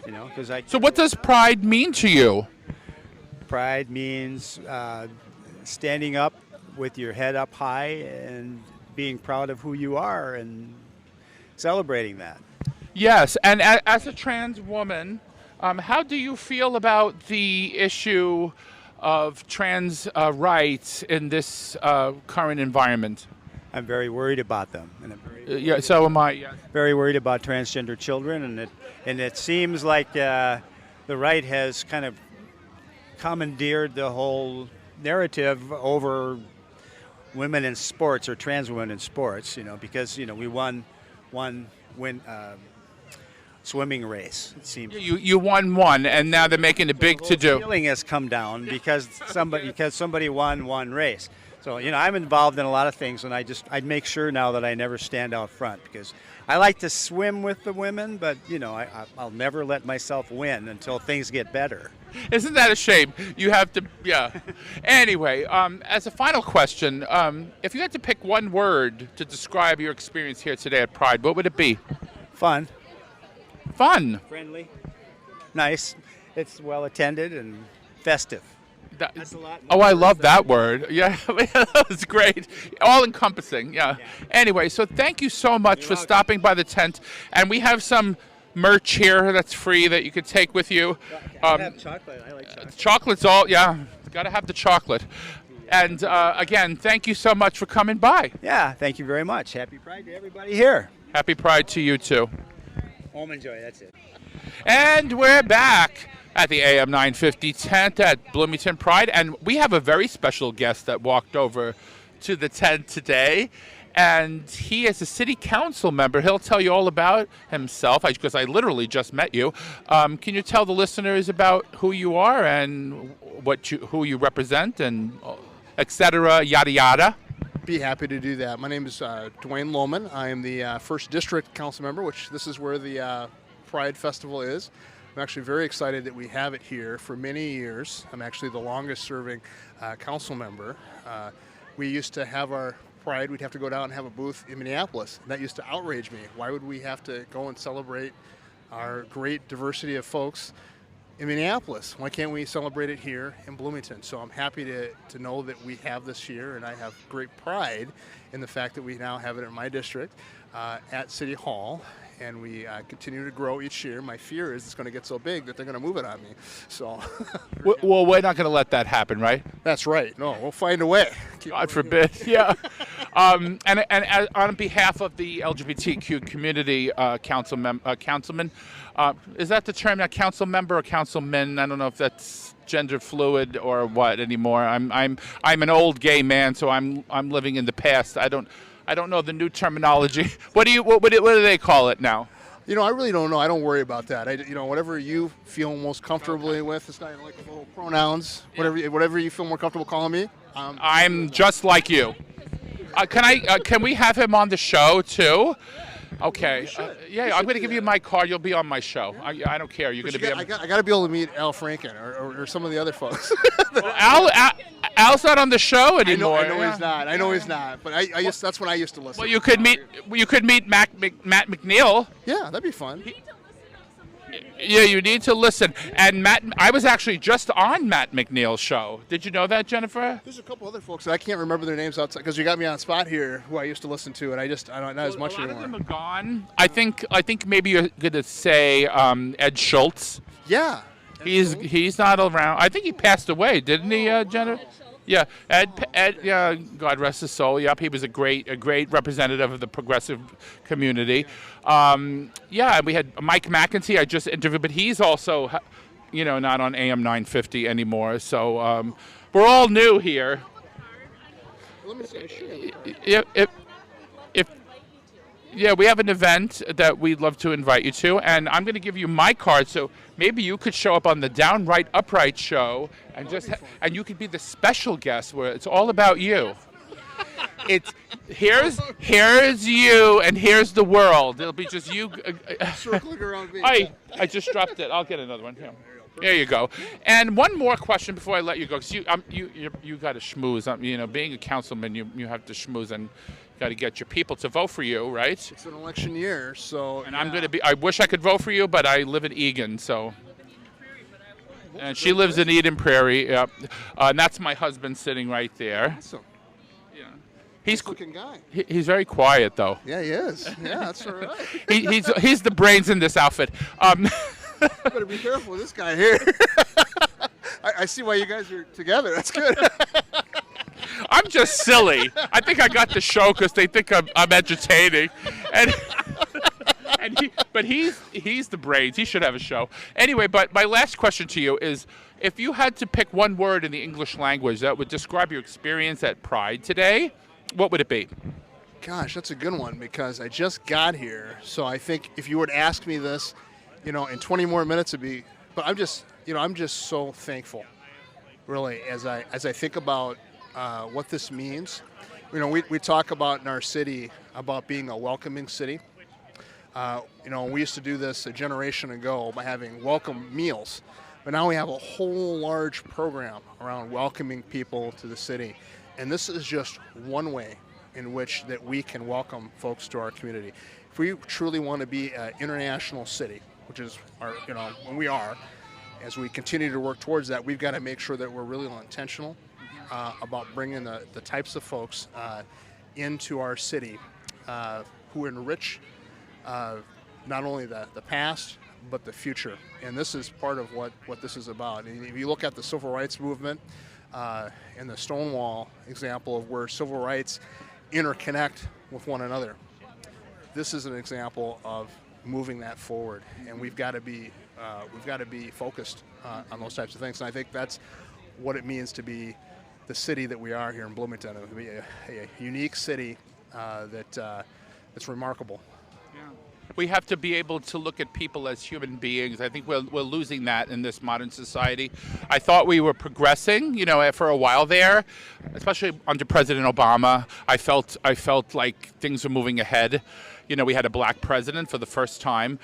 You know, because I. So what does Pride mean to you? Pride means standing up with your head up high and being proud of who you are and celebrating that. Yes, and as a trans woman, how do you feel about the issue of trans rights in this current environment? I'm very worried about them, and I'm yeah, so am I. Yes. Very worried about transgender children, and it seems like the right has kind of commandeered the whole narrative over women in sports or trans women in sports. You know, because we won swimming race. It seems you won one, and now they're making a big to-do. Feeling has come down because somebody won one race. So I'm involved in a lot of things, and I make sure now that I never stand out front because I like to swim with the women, but I'll never let myself win until things get better. Isn't that a shame? You have to, yeah. Anyway, as a final question, if you had to pick one word to describe your experience here today at Pride, what would it be? Fun. Fun. Friendly. Nice. It's well attended and festive. That's a lot. Oh, I love that word. Yeah, that was great. All encompassing. Yeah. Anyway, so thank you so much for stopping by the tent, and we have some merch here that's free that you can take with you. I have chocolate. I like chocolate. Chocolate's all, yeah. Got to have the chocolate. And again, thank you so much for coming by. Yeah, thank you very much. Happy Pride to everybody here. Happy Pride to you too. Home enjoy. That's it. And we're back at the AM 950 tent at Bloomington Pride, and we have a very special guest that walked over to the tent today, and he is a city council member. He'll tell you all about himself, because I literally just met you. Can you tell the listeners about who you are and who you represent, and et cetera, yada yada? Be happy to do that. My name is Dwayne Lowman. I am the 1st District Council Member, which this is where the Pride Festival is. I'm actually very excited that we have it here for many years. I'm actually the longest serving council member. We used to have our Pride, we'd have to go down and have a booth in Minneapolis. And that used to outrage me. Why would we have to go and celebrate our great diversity of folks in Minneapolis? Why can't we celebrate it here in Bloomington? So I'm happy to know that we have this year, and I have great pride in the fact that we now have it in my district at City Hall. And we continue to grow each year. My fear is it's going to get so big that they're going to move it on me. So, well, we're not going to let that happen, right? That's right. No, we'll find a way. God forbid. Yeah. And on behalf of the LGBTQ community, councilman, is that the term? Now, council member or councilman? I don't know if that's gender fluid or what anymore. I'm an old gay man, so I'm living in the past. I don't know the new terminology. What do they call it now? I really don't know. I don't worry about that. Whatever you feel most comfortably with. It's not like little pronouns. Whatever you feel more comfortable calling me. I'm just like you. Can we have him on the show too? Okay. Yeah, I'm going to give you my card. You'll be on my show. I don't care. You're going to be. I got to be able to meet Al Franken or some of the other folks. Well, Al's not on the show anymore. I know he's not. I know he's not. But that's when I used to listen. Well, you could meet Matt McNeil. Yeah, that'd be fun. Yeah, you need to listen. And Matt, I was actually just on Matt McNeil's show. Did you know that, Jennifer? There's a couple other folks that I can't remember their names outside because you got me on spot here. Who I used to listen to, and I don't not as much anymore. A lot of them are gone. I think maybe you're going to say Ed Schultz. Yeah. He's not around. I think he passed away, didn't he, Jennifer? Yeah, Ed. Yeah, God rest his soul. Yep, he was a great representative of the progressive community. Yeah, we had Mike McEntee. I just interviewed, but he's also, not on AM 950 anymore. So we're all new here. Let me see. Yeah, we have an event that we'd love to invite you to, and I'm going to give you my card, so maybe you could show up on the Downright Upright show, and and you could be the special guest where it's all about you. Here's you and here's the world. It'll be just you. Circling around me. I just dropped it. I'll get another one. Here. There you go. And one more question before I let you go, because you got to schmooze. You know, being a councilman, you have to schmooze and got to get your people to vote for you, right? It's an election year, so. And I'm going to be. I wish I could vote for you, but I live in Egan, so. And she lives in Eden Prairie. Yep. And that's my husband sitting right there. Awesome. Yeah. He's a looking guy. He's very quiet, though. Yeah, he is. Yeah, that's all right. He's the brains in this outfit. You better be careful with this guy here. I see why you guys are together. That's good. I'm just silly. I think I got the show because they think I'm entertaining, but he's the brains. He should have a show anyway. But my last question to you is: if you had to pick one word in the English language that would describe your experience at Pride today, what would it be? Gosh, that's a good one because I just got here. So I think if you would ask me this, in 20 more minutes it'd be. But I'm just so thankful, really, as I think about what this means. We talk about in our city about being a welcoming city. We used to do this a generation ago by having welcome meals, but now we have a whole large program around welcoming people to the city, and this is just one way in which that we can welcome folks to our community. If we truly want to be an international city, which is when we are, as we continue to work towards that, we've got to make sure that we're really intentional about bringing the types of folks into our city who enrich not only the past, but the future. And this is part of what this is about. And if you look at the civil rights movement and the Stonewall example of where civil rights interconnect with one another, this is an example of moving that forward. And we've got to be focused on those types of things. And I think that's what it means to be the city that we are here in Bloomington. It would be a unique city that's remarkable. We have to be able to look at people as human beings. I think we're losing that in this modern society. I thought we were progressing, for a while there, especially under President Obama. I felt like things were moving ahead. We had a black president for the first time,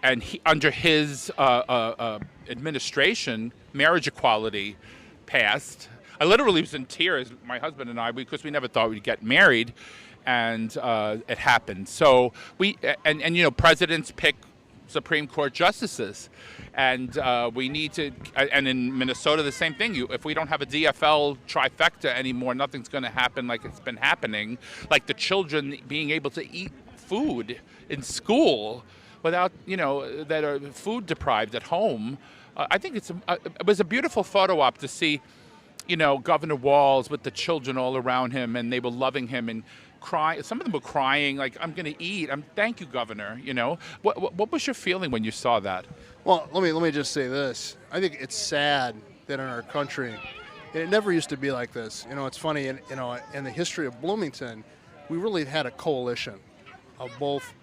and under his administration, marriage equality passed. I literally was in tears, my husband and I, because we never thought we'd get married. And it happened. So presidents pick Supreme Court justices, and we need to. And in Minnesota, the same thing. If we don't have a DFL trifecta anymore, nothing's going to happen like it's been happening. Like the children being able to eat food in school without, that are food deprived at home. I think it was a beautiful photo op to see, Governor Walz with the children all around him, and they were loving him and crying. Some of them were crying, like, I'm going to eat. Thank you, Governor. What was your feeling when you saw that? Well, let me just say this. I think it's sad that in our country, and it never used to be like this. It's funny. In the history of Bloomington, we really had a coalition of both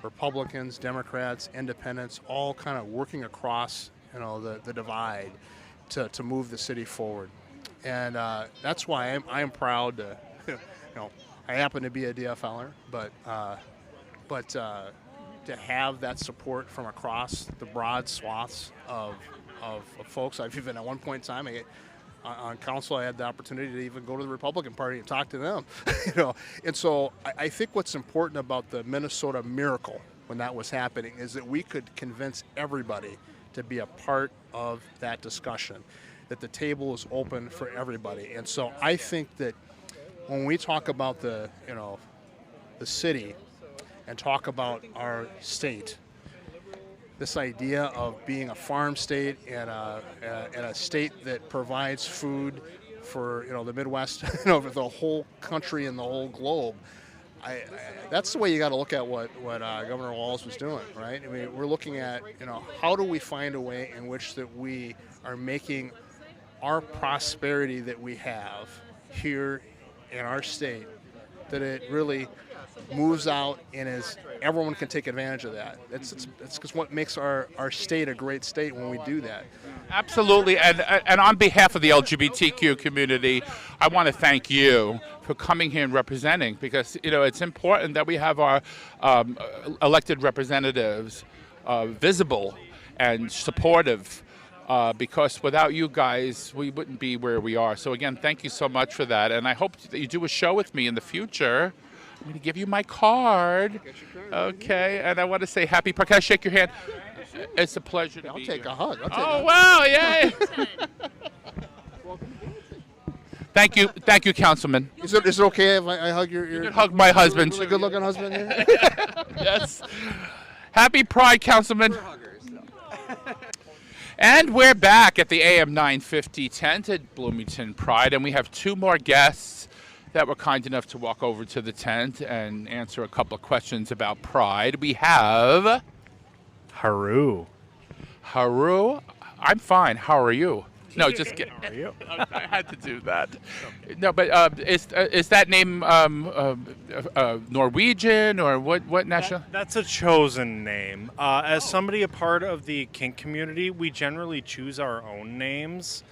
Republicans, Democrats, Independents, all kind of working across the divide to move the city forward. And that's why I'm proud to, I happen to be a DFLer, but to have that support from across the broad swaths of folks. I've even at one point in time, on council, I had the opportunity to even go to the Republican Party and talk to them, And so I think what's important about the Minnesota miracle when that was happening is that we could convince everybody to be a part of that discussion, that the table is open for everybody. And so I think that when we talk about the city and talk about our state, this idea of being a farm state and a state that provides food for the Midwest, for the whole country and the whole globe, that's the way you got to look at what Governor Walz was doing, right? I mean, we're looking at how do we find a way in which that we are making our prosperity that we have here in our state, that it really moves out and everyone can take advantage of that. It's because what makes our state a great state when we do that. Absolutely, and on behalf of the LGBTQ community, I want to thank you coming here and representing, because it's important that we have our elected representatives visible and supportive, because without you guys, we wouldn't be where we are. So again, thank you so much for that, and I hope that you do a show with me in the future. I'm going to give you my card. Okay, and I want to say happy Pride. Can I shake your hand? It's a pleasure to be here. I'll take a hug. Oh, wow, yay! Thank you, Councilman. Is it okay if I hug your? You can hug my husband. Really good-looking husband here. Yes. Happy Pride, Councilman. And we're back at the AM 950 tent at Bloomington Pride, and we have two more guests that were kind enough to walk over to the tent and answer a couple of questions about Pride. We have Haru. Haru, I'm fine. How are you? No, just kidding. How are you? I had to do that. No, but is that name Norwegian or what national? That's a chosen name. As somebody a part of the kink community, we generally choose our own names.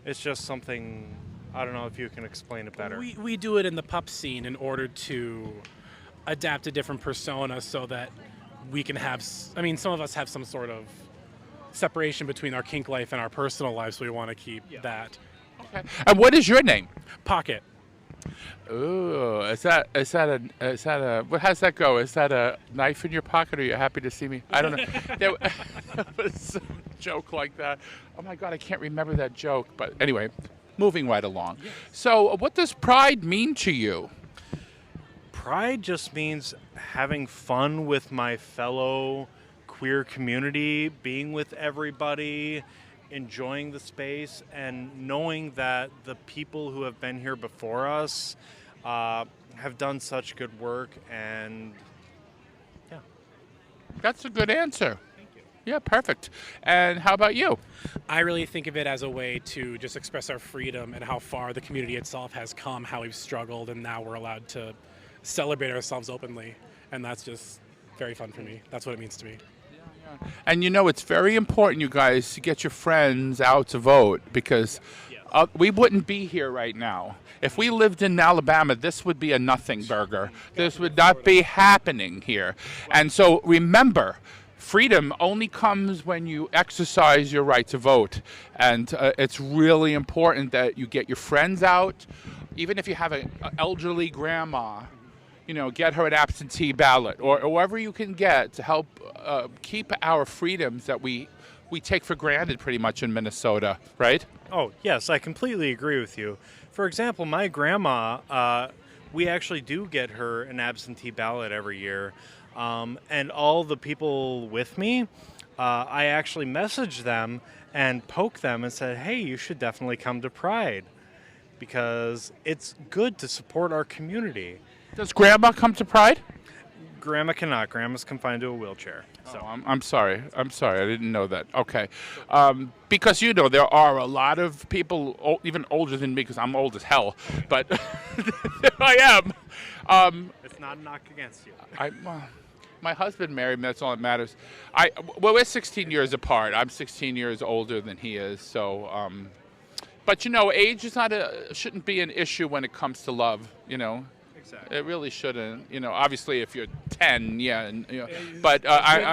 It's just something, I don't know if you can explain it better. We do it in the pup scene in order to adapt a different persona so that we can have, some of us have some sort of separation between our kink life and our personal life, so we want to keep that. Okay. And what is your name? Pocket. Ooh, is that a what? How's that go? Is that a knife in your pocket, or are you happy to see me? I don't know. There was some joke like that. Oh my God, I can't remember that joke. But anyway, moving right along. Yes. So, what does Pride mean to you? Pride just means having fun with my fellow queer community, being with everybody, enjoying the space, and knowing that the people who have been here before us have done such good work. And yeah, that's a good answer. Thank you. Yeah, perfect. And how about you? I really think of it as a way to just express our freedom and how far the community itself has come, how we've struggled, and now we're allowed to celebrate ourselves openly. And that's just very fun for me. That's what it means to me. And it's very important, you guys, to get your friends out to vote, because we wouldn't be here right now. If we lived in Alabama, this would be a nothing burger. This would not be happening here. And so remember, freedom only comes when you exercise your right to vote. And it's really important that you get your friends out, even if you have an elderly grandma. Get her an absentee ballot, or whoever you can get to help keep our freedoms that we take for granted pretty much in Minnesota, right? Oh, yes, I completely agree with you. For example, my grandma, we actually do get her an absentee ballot every year. And all the people with me, I actually message them and poke them and said, hey, you should definitely come to Pride, because it's good to support our community. Does Grandma come to Pride? Grandma cannot. Grandma's confined to a wheelchair. So I'm sorry. I didn't know that. Okay. Because, there are a lot of people, even older than me, because I'm old as hell, but I am. It's not a knock against you. My husband married me. That's all that matters. We're 16 years apart. I'm 16 years older than he is. So, but age is shouldn't be an issue when it comes to love. Exactly. It really shouldn't. Obviously, if you're 10, yeah, but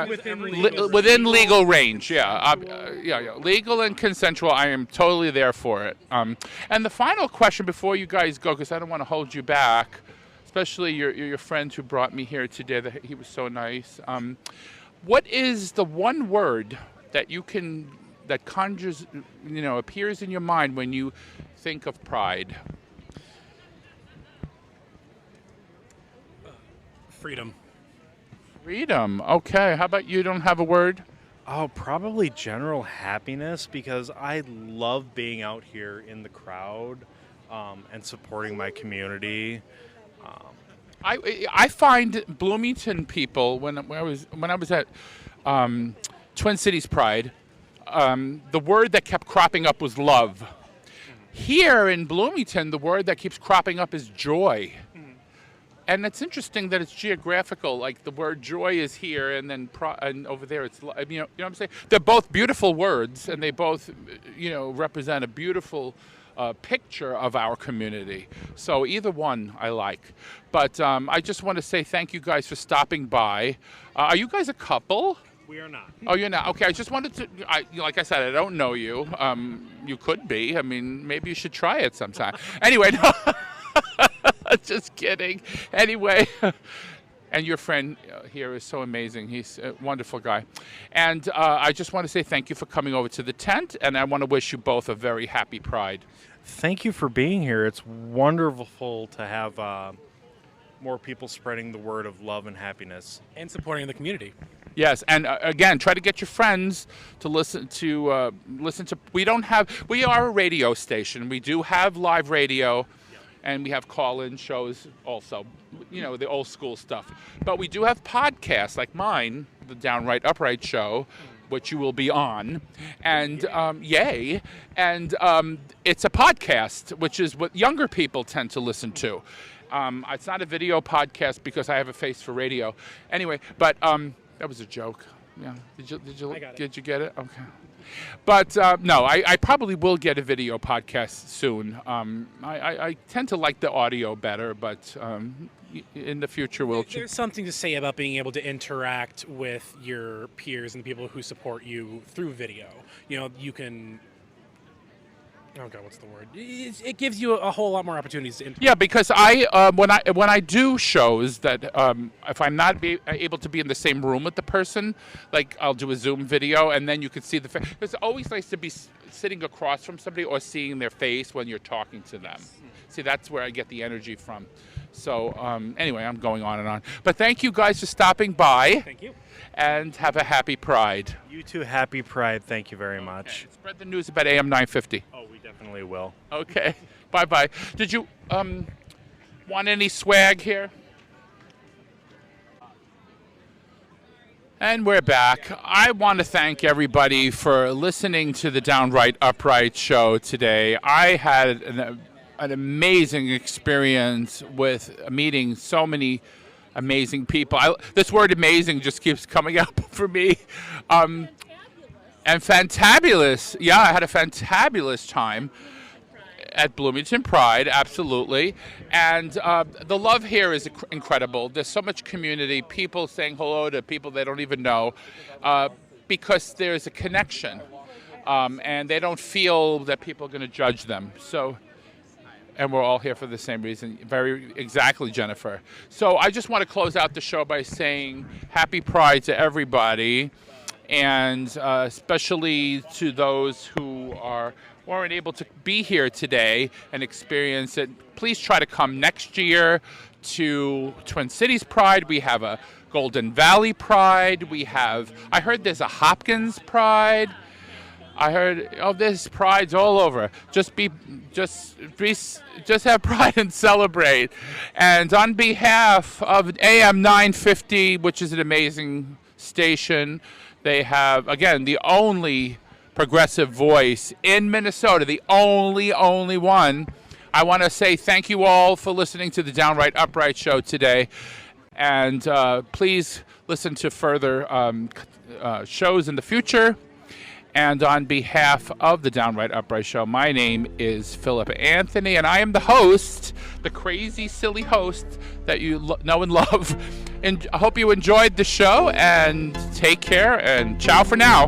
within legal range, yeah, legal and consensual. I am totally there for it. And the final question before you guys go, because I don't want to hold you back, especially your friend who brought me here today. He was so nice. What is the one word that that conjures, appears in your mind when you think of Pride? Freedom. Freedom. Okay. How about you? Don't have a word? Oh, probably general happiness, because I love being out here in the crowd and supporting my community. I find Bloomington people, when I was at Twin Cities Pride, the word that kept cropping up was love. Here in Bloomington, the word that keeps cropping up is joy. And it's interesting that it's geographical. Like the word joy is here, and then and over there it's you know what I'm saying. They're both beautiful words, and they both represent a beautiful picture of our community. So either one I like. But I just want to say thank you guys for stopping by. Are you guys a couple? We are not. Oh, you're not? Okay, I just wanted to, like I said, I don't know you. You could be. I mean, maybe you should try it sometime. Anyway, no. Just kidding. Anyway, and your friend here is so amazing. He's a wonderful guy. And I just want to say thank you for coming over to the tent, and I want to wish you both a very happy Pride. Thank you for being here. It's wonderful to have more people spreading the word of love and happiness. And supporting the community. Yes, and again, try to get your friends to listen to. We are a radio station. We do have live radio, and we have call-in shows also. You know, the old school stuff. But we do have podcasts like mine, the Downright Upright Show, which you will be on, and yay! And it's a podcast, which is what younger people tend to listen to. It's not a video podcast because I have a face for radio. Anyway, but. That was a joke. Yeah. Did you get it? Okay. But no, I probably will get a video podcast soon. I tend to like the audio better, but in the future we'll. There's something to say about being able to interact with your peers and the people who support you through video. You know, you can. Oh God, what's the word? It gives you a whole lot more opportunities to interact. Yeah, because when I do shows that if I'm not able to be in the same room with the person, like I'll do a Zoom video and then you can see the face. It's always nice to be sitting across from somebody or seeing their face when you're talking to them. See, that's where I get the energy from. So anyway, I'm going on and on. But thank you guys for stopping by. Thank you. And have a happy Pride. You too, happy Pride. Thank you very much. Spread the news about AM 950. Oh, we definitely will. Okay. Bye-bye. Did you want any swag here? And we're back. I want to thank everybody for listening to the Downright Upright show today. I had an amazing experience with meeting so many amazing people. This word amazing just keeps coming up for me. And fantabulous. Yeah, I had a fantabulous time at Bloomington Pride, absolutely. And the love here is incredible. There's so much community, people saying hello to people they don't even know, because there's a connection. And they don't feel that people are going to judge them. So. And we're all here for the same reason. Very exactly, Jennifer. So I just want to close out the show by saying happy Pride to everybody, and especially to those who weren't able to be here today and experience it. Please try to come next year to Twin Cities Pride. We have a Golden Valley Pride. I heard there's a Hopkins Pride. I heard, there's prides all over. Just have pride and celebrate. And on behalf of AM 950, which is an amazing station, they have, again, the only progressive voice in Minnesota, the only one. I want to say thank you all for listening to the Downright Upright show today. And please listen to further shows in the future. And on behalf of the Downright Upright Show, my name is Philip Anthony, and I am the host, the crazy, silly host that you know and love. And I hope you enjoyed the show, and take care, and ciao for now.